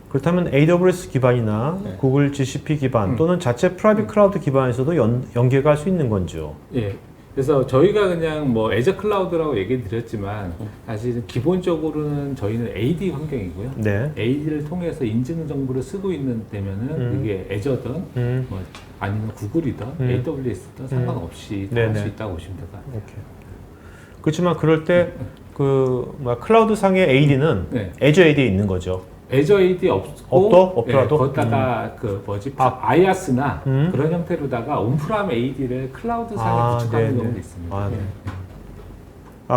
Speaker 1: 그렇다면 AWS 기반이나 구글 GCP 기반 또는 자체 프라이빗 클라우드 기반에서도 연계가 할 수 있는 건지요?
Speaker 2: 예. 그래서 저희가 그냥 뭐 애저 클라우드라고 얘기 드렸지만 사실 기본적으로는 저희는 AD 환경이고요.
Speaker 1: 네.
Speaker 2: AD를 통해서 인증 정보를 쓰고 있는 데면은 이게 애저든 뭐 아니면 구글이든 AWS든 상관없이 다 할
Speaker 1: 네네.
Speaker 2: 수 있다고 보시면 될 것 같아요.
Speaker 1: 오케이. 그렇지만 그럴 때 클라우드 상의 AD는
Speaker 2: 네.
Speaker 1: 애저 AD에 있는 거죠.
Speaker 2: 애저 AD 없더라도 거기다가 그 뭐지 아이아스나 그런 형태로다가 온프람 AD를 클라우드 상에 구축하는
Speaker 1: 네네.
Speaker 2: 경우도 있습니다.
Speaker 1: 네.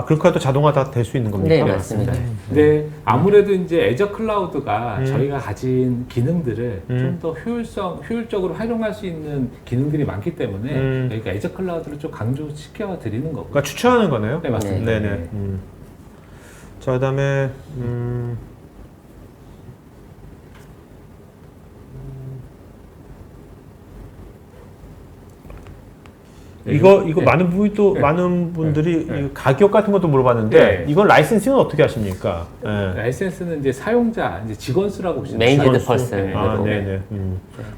Speaker 1: 그렇게 해도 자동화 다 될 수 있는 겁니까?
Speaker 3: 네, 맞습니다.
Speaker 2: 근데 아무래도 이제 애저 클라우드가 저희가 가진 기능들을 좀 더 효율적으로 활용할 수 있는 기능들이 많기 때문에 저희가 애저 클라우드를 좀 강조시켜 드리는 거고.
Speaker 1: 그러니까 추천하는 거네요.
Speaker 2: 네, 맞습니다.
Speaker 1: 네네.
Speaker 2: 네.
Speaker 1: 자, 그다음에 이거
Speaker 2: 네.
Speaker 1: 많은 분이 또
Speaker 2: 네.
Speaker 1: 많은 분들이
Speaker 2: 네.
Speaker 1: 이 가격 같은 것도 물어봤는데
Speaker 2: 네.
Speaker 1: 이건 라이센싱은 어떻게 하십니까? 네.
Speaker 2: 라이센스는 이제 사용자, 이제 직원 수라고 보시면 돼요.
Speaker 3: 메인드
Speaker 1: 직원수?
Speaker 3: 퍼슨.
Speaker 1: 네네.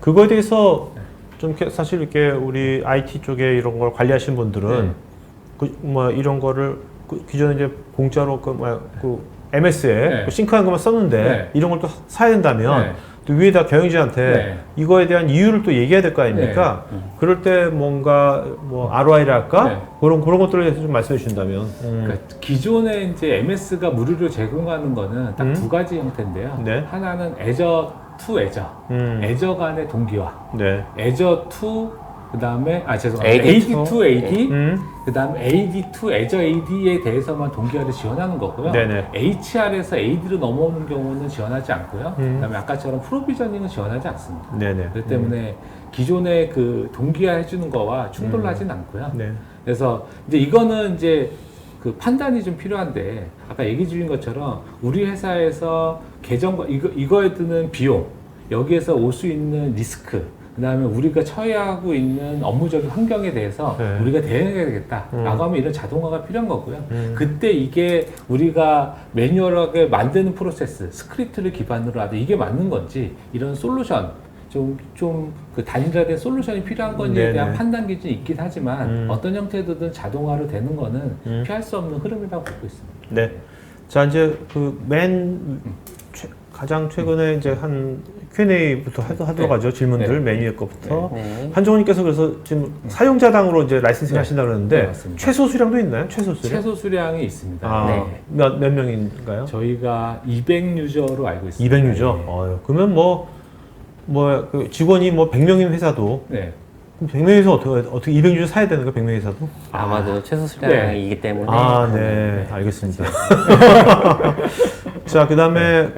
Speaker 1: 그거에 대해서 좀 사실 이렇게 우리 IT 쪽에 이런 걸 관리하시는 분들은 이런 거를 기존에 이제 공짜로 그 MS에
Speaker 2: 네.
Speaker 1: 싱크한 것만 썼는데
Speaker 2: 네.
Speaker 1: 이런 걸 또 사야 된다면
Speaker 2: 네.
Speaker 1: 또 위에다 경영진한테
Speaker 2: 네.
Speaker 1: 이거에 대한 이유를 또 얘기해야 될 거 아닙니까? 그럴 때 뭔가 뭐 ROI랄까?
Speaker 2: 네.
Speaker 1: 그런 것들에 대해서 좀 말씀해 주신다면.
Speaker 2: 그러니까 기존에 이제 MS가 무료로 제공하는 거는 딱 두 가지 형태인데요.
Speaker 1: 네.
Speaker 2: 하나는 애저 투 애저, 애저 간의 동기화,
Speaker 1: 네.
Speaker 2: 애저 투 그다음에 죄송합니다.
Speaker 3: AD
Speaker 2: AD 투 AD,
Speaker 1: 음.
Speaker 2: 그다음에 AD 투 애저 AD에 대해서만 동기화를 지원하는 거고요.
Speaker 1: 네네.
Speaker 2: HR에서 AD로 넘어오는 경우는 지원하지 않고요. 그다음에 아까처럼 프로비저닝은 지원하지 않습니다.
Speaker 1: 네네.
Speaker 2: 그렇기 때문에 기존의 그 동기화 해주는 거와 충돌하진 않고요.
Speaker 1: 네.
Speaker 2: 그래서 이제 이거는 이제 그 판단이 좀 필요한데 아까 얘기 주신 것처럼 우리 회사에서 계정과 이거에 드는 비용, 여기에서 올 수 있는 리스크, 그다음에 우리가 처해하고 있는 업무적인 환경에 대해서
Speaker 1: 네.
Speaker 2: 우리가 대응해야 되겠다라고 하면 이런 자동화가 필요한 거고요. 그때 이게 우리가 매뉴얼하게 만드는 프로세스, 스크립트를 기반으로 하되 이게 맞는 건지 이런 솔루션 좀 그 단일화된 솔루션이 필요한 건지에
Speaker 1: 네네.
Speaker 2: 대한 판단 기준이 있긴 하지만 어떤 형태든 자동화로 되는 거는 피할 수 없는 흐름이라고 보고 있습니다.
Speaker 1: 네. 자, 이제 가장 최근에 이제 한 Q&A부터 하도록 하죠. 질문들 맨 위에 거부터.
Speaker 3: 네.
Speaker 1: 한종훈님께서 그래서 지금 사용자당으로 이제 라이센싱
Speaker 2: 네.
Speaker 1: 하신다고 그러는데
Speaker 2: 네, 맞습니다.
Speaker 1: 최소 수량도 있나요? 최소 수량?
Speaker 2: 최소 수량이 있습니다.
Speaker 1: 아,
Speaker 3: 네.
Speaker 1: 몇 명인가요?
Speaker 2: 저희가 200유저로 알고 있습니다.
Speaker 1: 200유저.
Speaker 2: 네.
Speaker 1: 그러면 그 직원이 100명인 회사도
Speaker 2: 네.
Speaker 1: 그럼 100명에서 어떻게 200유저 사야 되는 거야? 100명 회사도?
Speaker 3: 아마도 최소 수량이기 때문에.
Speaker 1: 네. 알겠습니다. 자, 그다음에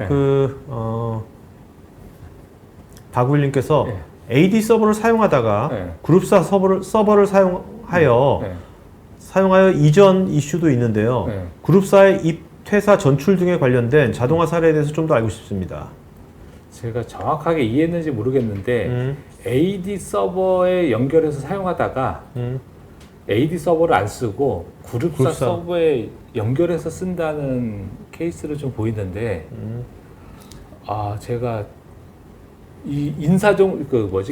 Speaker 1: 박우일님께서
Speaker 2: 네.
Speaker 1: AD 서버를 사용하다가
Speaker 2: 네.
Speaker 1: 그룹사 서버를 사용하여 이전 이슈도 있는데요.
Speaker 2: 네.
Speaker 1: 그룹사의 퇴사, 전출 등에 관련된 자동화 사례에 대해서 좀 더 알고 싶습니다.
Speaker 2: 제가 정확하게 이해했는지 모르겠는데 AD 서버에 연결해서 사용하다가 AD 서버를 안 쓰고 그룹사 서버에 연결해서 쓴다는 케이스를 좀 보이는데 제가 이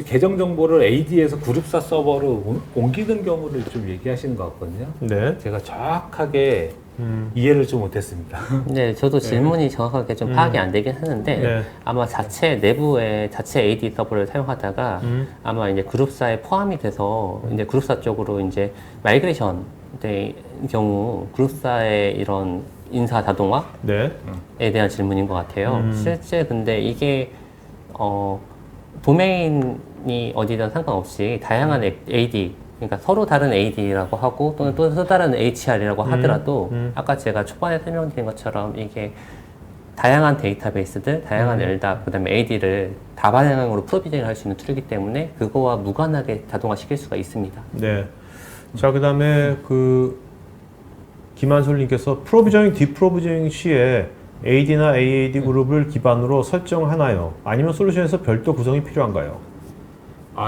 Speaker 2: 계정 정보를 AD에서 그룹사 서버로 옮기는 경우를 좀 얘기하시는 것 같거든요.
Speaker 1: 네.
Speaker 2: 제가 정확하게 이해를 좀 못했습니다.
Speaker 3: 네, 저도 질문이 정확하게 좀 파악이 안 되긴 하는데
Speaker 1: 네.
Speaker 3: 아마 내부에 자체 AD 서버를 사용하다가 아마 이제 그룹사에 포함이 돼서 이제 그룹사 쪽으로 이제 마이그레이션 될 경우 그룹사의 이런 인사 자동화에
Speaker 1: 네.
Speaker 3: 대한 질문인 것 같아요. 실제 근데 이게 도메인이 어디든 상관없이 다양한 AD, 그러니까 서로 다른 AD라고 하고 또는 또 다른 HR이라고 하더라도 아까 제가 초반에 설명드린 것처럼 이게 다양한 데이터베이스들, 다양한 LDAP, 그다음에 AD를 다방향으로 프로비저닝 할 수 있는 툴이기 때문에 그거와 무관하게 자동화 시킬 수가 있습니다.
Speaker 1: 네. 자, 그다음에 김한솔님께서 프로비저닝, 디프로비저닝 시에 AD나 AAD 그룹을 기반으로 설정하나요? 아니면 솔루션에서 별도 구성이 필요한가요?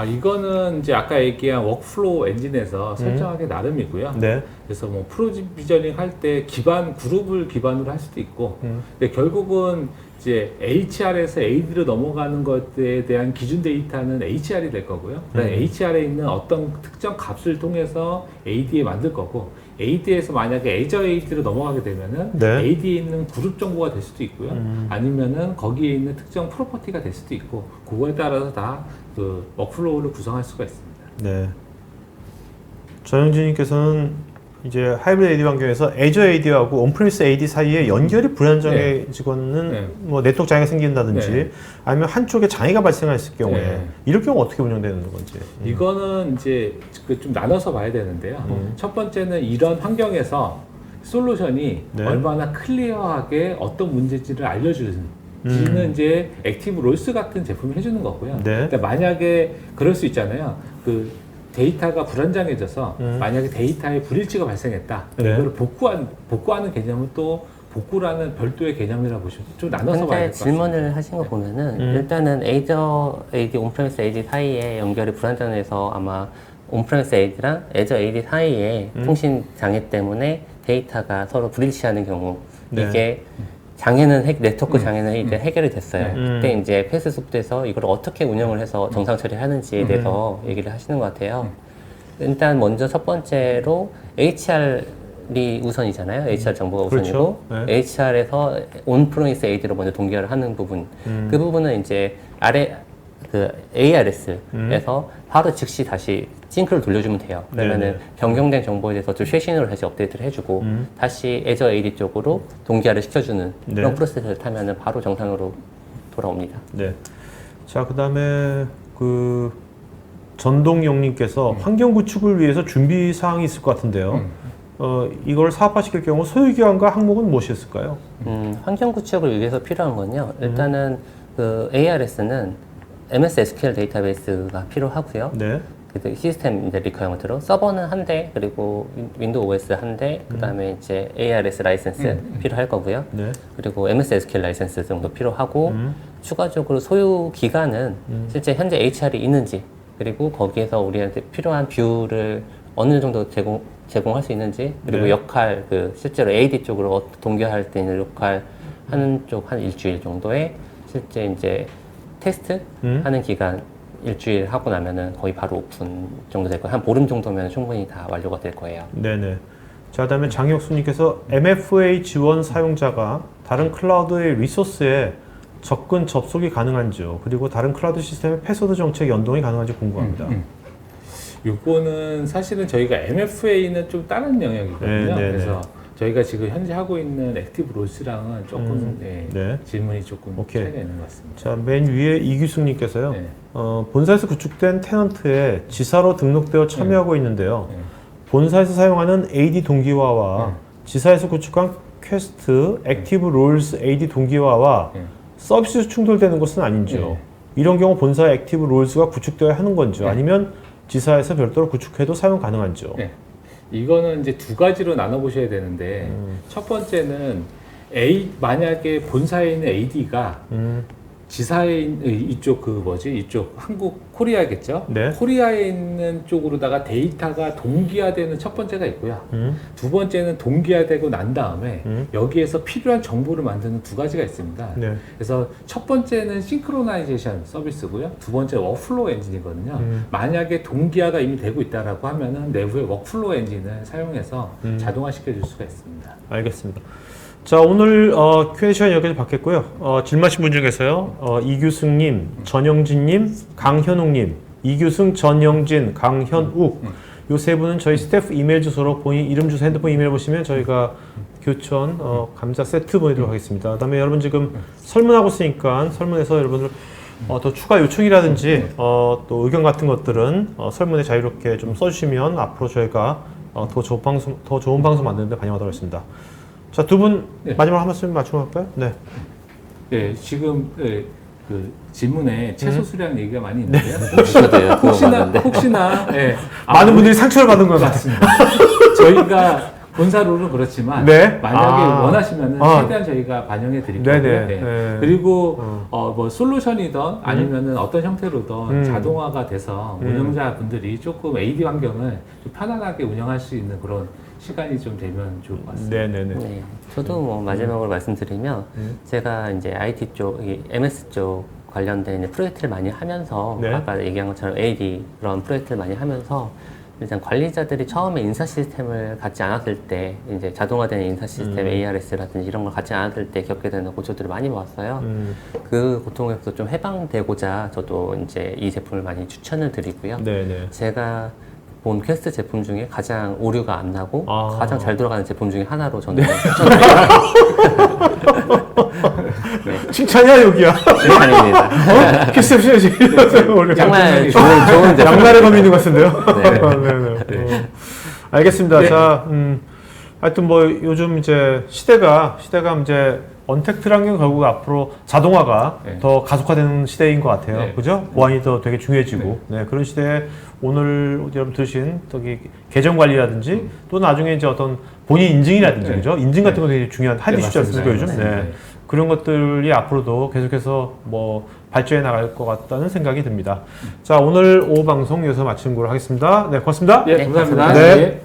Speaker 2: 이거는 이제 아까 얘기한 워크플로우 엔진에서 설정하기 나름이고요.
Speaker 1: 네.
Speaker 2: 그래서 프로비저닝 할 때 그룹을 기반으로 할 수도 있고, 근데 결국은 이제 HR에서 AD로 넘어가는 것에 대한 기준 데이터는 HR이 될 거고요. 그다음에 HR에 있는 어떤 특정 값을 통해서 AD에 만들 거고, AD에서 만약에 애저 AD로 넘어가게 되면은
Speaker 1: 네.
Speaker 2: AD에 있는 그룹 정보가 될 수도 있고요. 아니면은 거기에 있는 특정 프로퍼티가 될 수도 있고, 그거에 따라서 다 그 워크플로우를 구성할 수가 있습니다.
Speaker 1: 네. 전영진님께서는 이제 하이브리드 AD 환경에서 애저 AD하고 온프리미스 AD 사이에 연결이 불안정해지거는 네트워크 장애가 생긴다든지 아니면 한쪽에 장애가 발생했을 경우에 이럴 경우 어떻게 운영되는 건지.
Speaker 2: 이거는 이제 좀 나눠서 봐야 되는데요. 첫 번째는 이런 환경에서 솔루션이 얼마나 클리어하게 어떤 문제지를 알려주는 지는 이제 액티브 롤스 같은 제품을 해주는 거고요. 근데 만약에 그럴 수 있잖아요. 그 데이터가 불안정해져서 만약에 데이터에 불일치가 발생했다. 이걸 복구하는 개념은 또 복구라는 별도의 개념이라고 보시면 좀 나눠서 봐야 될 것 같습니다.
Speaker 3: 질문을 하신 거 보면은 일단은 애저 AD, 온프레미스 AD 사이에 연결이 불안정해서 아마 온프레미스 AD랑 애저 AD 사이에 통신 장애 때문에 데이터가 서로 불일치하는 경우 이게 네트워크 장애는 이제 해결이 됐어요. 그때 이제 패스 소프트에서 이걸 어떻게 운영을 해서 정상 처리하는지에 대해서 얘기를 하시는 것 같아요. 일단 먼저 첫 번째로 HR이 우선이잖아요. HR 정보가 우선이고, HR에서 온프로미스 AD로 먼저 동결을 하는 부분. 그 부분은 이제 ARS에서 바로 즉시 다시 싱크를 돌려주면 돼요. 그러면은 변경된 정보에 대해서 좀 최신으로 다시 업데이트를 해주고 다시 애저 AD 쪽으로 동기화를 시켜주는 그런 프로세스를 타면은 바로 정상으로 돌아옵니다.
Speaker 1: 네. 자, 그다음에 전동영님께서 환경 구축을 위해서 준비 사항이 있을 것 같은데요. 이걸 사업화시킬 경우 소유기관과 항목은 무엇이었을까요?
Speaker 3: 환경 구축을 위해서 필요한 건요. 일단은 ARS는 MS SQL 데이터베이스가 필요하고요. 그 시스템 이제 리퀘어먼트로 서버는 한 대, 그리고 윈도우 OS 한 대, 그다음에 이제 ARS 라이센스 필요할 거고요. 그리고 MS SQL 라이센스 정도 필요하고 추가적으로 소유 기간은 실제 현재 HR이 있는지, 그리고 거기에서 우리한테 필요한 뷰를 어느 정도 제공할 수 있는지, 그리고 역할 실제로 AD 쪽으로 동기화할 때 있는 역할 하는 쪽 한 일주일 정도에 실제 이제 테스트 하는 기간 일주일 하고 나면은 거의 바로 오픈 정도 될 거예요. 한 보름 정도면 충분히 다 완료가 될 거예요.
Speaker 1: 네네. 자, 그다음에 장혁수님께서 MFA 지원 사용자가 다른 클라우드의 리소스에 접근 접속이 가능한지요. 그리고 다른 클라우드 시스템의 패스워드 정책 연동이 가능한지 궁금합니다.
Speaker 2: 요거는 사실은 저희가 MFA는 좀 다른 영역이거든요.
Speaker 1: 네.
Speaker 2: 그래서 저희가 지금 현재 하고 있는 액티브 롤스랑은 조금
Speaker 1: 네.
Speaker 2: 질문이 조금
Speaker 1: 오케이.
Speaker 2: 차이가 있는 것 같습니다.
Speaker 1: 자, 맨 위에 이규숙님께서요.
Speaker 2: 네.
Speaker 1: 본사에서 구축된 테넌트에 지사로 등록되어 참여하고 있는데요.
Speaker 2: 네.
Speaker 1: 본사에서 사용하는 AD 동기화와
Speaker 2: 네.
Speaker 1: 지사에서 구축한 퀘스트 액티브 롤스 AD 동기화와
Speaker 2: 네.
Speaker 1: 서비스 충돌되는 것은 아닌지요.
Speaker 2: 네.
Speaker 1: 이런 경우 본사의 액티브 롤스가 구축되어야 하는 건지요.
Speaker 2: 네.
Speaker 1: 아니면 지사에서 별도로 구축해도 사용 가능한지요.
Speaker 2: 네. 이거는 이제 두 가지로 나눠 보셔야 되는데 첫 번째는 만약에 본사에 있는 AD가 지사에 있는 이쪽 이쪽 한국 코리아겠죠?
Speaker 1: 네.
Speaker 2: 코리아에 있는 쪽으로다가 데이터가 동기화되는 첫 번째가 있고요. 두 번째는 동기화되고 난 다음에 여기에서 필요한 정보를 만드는 두 가지가 있습니다.
Speaker 1: 네.
Speaker 2: 그래서 첫 번째는 싱크로나이제이션 서비스고요. 두 번째 워크플로우 엔진이거든요. 만약에 동기화가 이미 되고 있다라고 하면은 내부의 워크플로우 엔진을 사용해서 자동화 시켜줄 수가 있습니다.
Speaker 1: 알겠습니다. 자, 오늘 Q&A 시간 여기까지 받겠고요. 질문하신 분 중에서요. 이규승님, 전영진님, 강현욱님, 이규승, 전영진, 강현욱 요 세 분은 저희 스태프 이메일 주소로 본인 이름, 주소, 핸드폰 이메일 보시면 저희가 교촌 감자 세트 보내도록 하겠습니다. 그다음에 여러분 지금 설문하고 있으니까 설문에서 여러분들 더 추가 요청이라든지 또 의견 같은 것들은 설문에 자유롭게 좀 써주시면 앞으로 저희가 더 좋은 방송 만드는데 반영하도록 하겠습니다. 자, 두 분
Speaker 2: 네.
Speaker 1: 마지막으로 한 말씀 맞춰볼까요? 네.
Speaker 2: 네, 지금 그 질문에 채소 수량 얘기가 많이
Speaker 1: 네.
Speaker 2: 있는데요.
Speaker 3: 저도요. 그거 봤는데.
Speaker 2: 혹시나
Speaker 1: 많은 분들이 상처를 받은 것 같습니다.
Speaker 2: 저희가 본사로는 그렇지만
Speaker 1: 네.
Speaker 2: 만약에 원하시면은
Speaker 1: 아.
Speaker 2: 최대한 저희가 반영해 드릴
Speaker 1: 네네.
Speaker 2: 거고요. 네.
Speaker 1: 네.
Speaker 2: 그리고 뭐 솔루션이든 아니면은 어떤 형태로든 자동화가 돼서 운영자 분들이 조금 AD 환경을 좀 편안하게 운영할 수 있는 그런 시간이 좀 되면 좋을 것 같습니다.
Speaker 1: 네네네.
Speaker 3: 네, 저도 뭐 마지막으로 말씀드리면 제가 이제 IT 쪽, 이 MS 쪽 관련된 이제 프로젝트를 많이 하면서
Speaker 1: 네.
Speaker 3: 아까 얘기한 것처럼 AD 그런 프로젝트를 많이 하면서 일단 관리자들이 처음에 인사 시스템을 갖지 않았을 때 이제 자동화된 인사 시스템 ARS라든지 이런 걸 갖지 않았을 때 겪게 되는 고초들을 많이 봤어요. 그 고통에서 좀 해방되고자 저도 이제 이 제품을 많이 추천을 드리고요.
Speaker 1: 네네.
Speaker 3: 제가 본 퀘스트 제품 중에 가장 오류가 안 나고
Speaker 1: 아.
Speaker 3: 가장 잘 돌아가는 제품 중에 하나로 저는 추천드립니다.
Speaker 1: 칭찬이야, 여기야.
Speaker 3: 칭찬입니다.
Speaker 1: 키스해야지.
Speaker 3: 정말 좋은 제품.
Speaker 1: 양날의 검이 있는 것 같은데요?
Speaker 3: 네.
Speaker 1: 네네. 알겠습니다.
Speaker 2: 네.
Speaker 1: 자, 하여튼 뭐 요즘 이제 시대가 이제 언택트 환경 결국 앞으로 자동화가
Speaker 2: 네.
Speaker 1: 더 가속화되는 시대인 것 같아요.
Speaker 2: 네.
Speaker 1: 그죠? 보안이 더 되게 중요해지고. 네. 그런 시대에 오늘 여러분 들으신 저기 계정 관리라든지 또 나중에 이제 어떤 본인 인증이라든지
Speaker 2: 네.
Speaker 1: 그죠? 인증 같은 거 되게 중요한 하기 쉽지 않습니까, 요즘?
Speaker 2: 맞습니다.
Speaker 1: 네. 그런 것들이 앞으로도 계속해서 뭐 발전해 나갈 것 같다는 생각이 듭니다. 자, 오늘 오후 방송 여기서 마치는 걸로 하겠습니다. 네, 고맙습니다.
Speaker 2: 네, 감사합니다.
Speaker 1: 네.
Speaker 2: 네.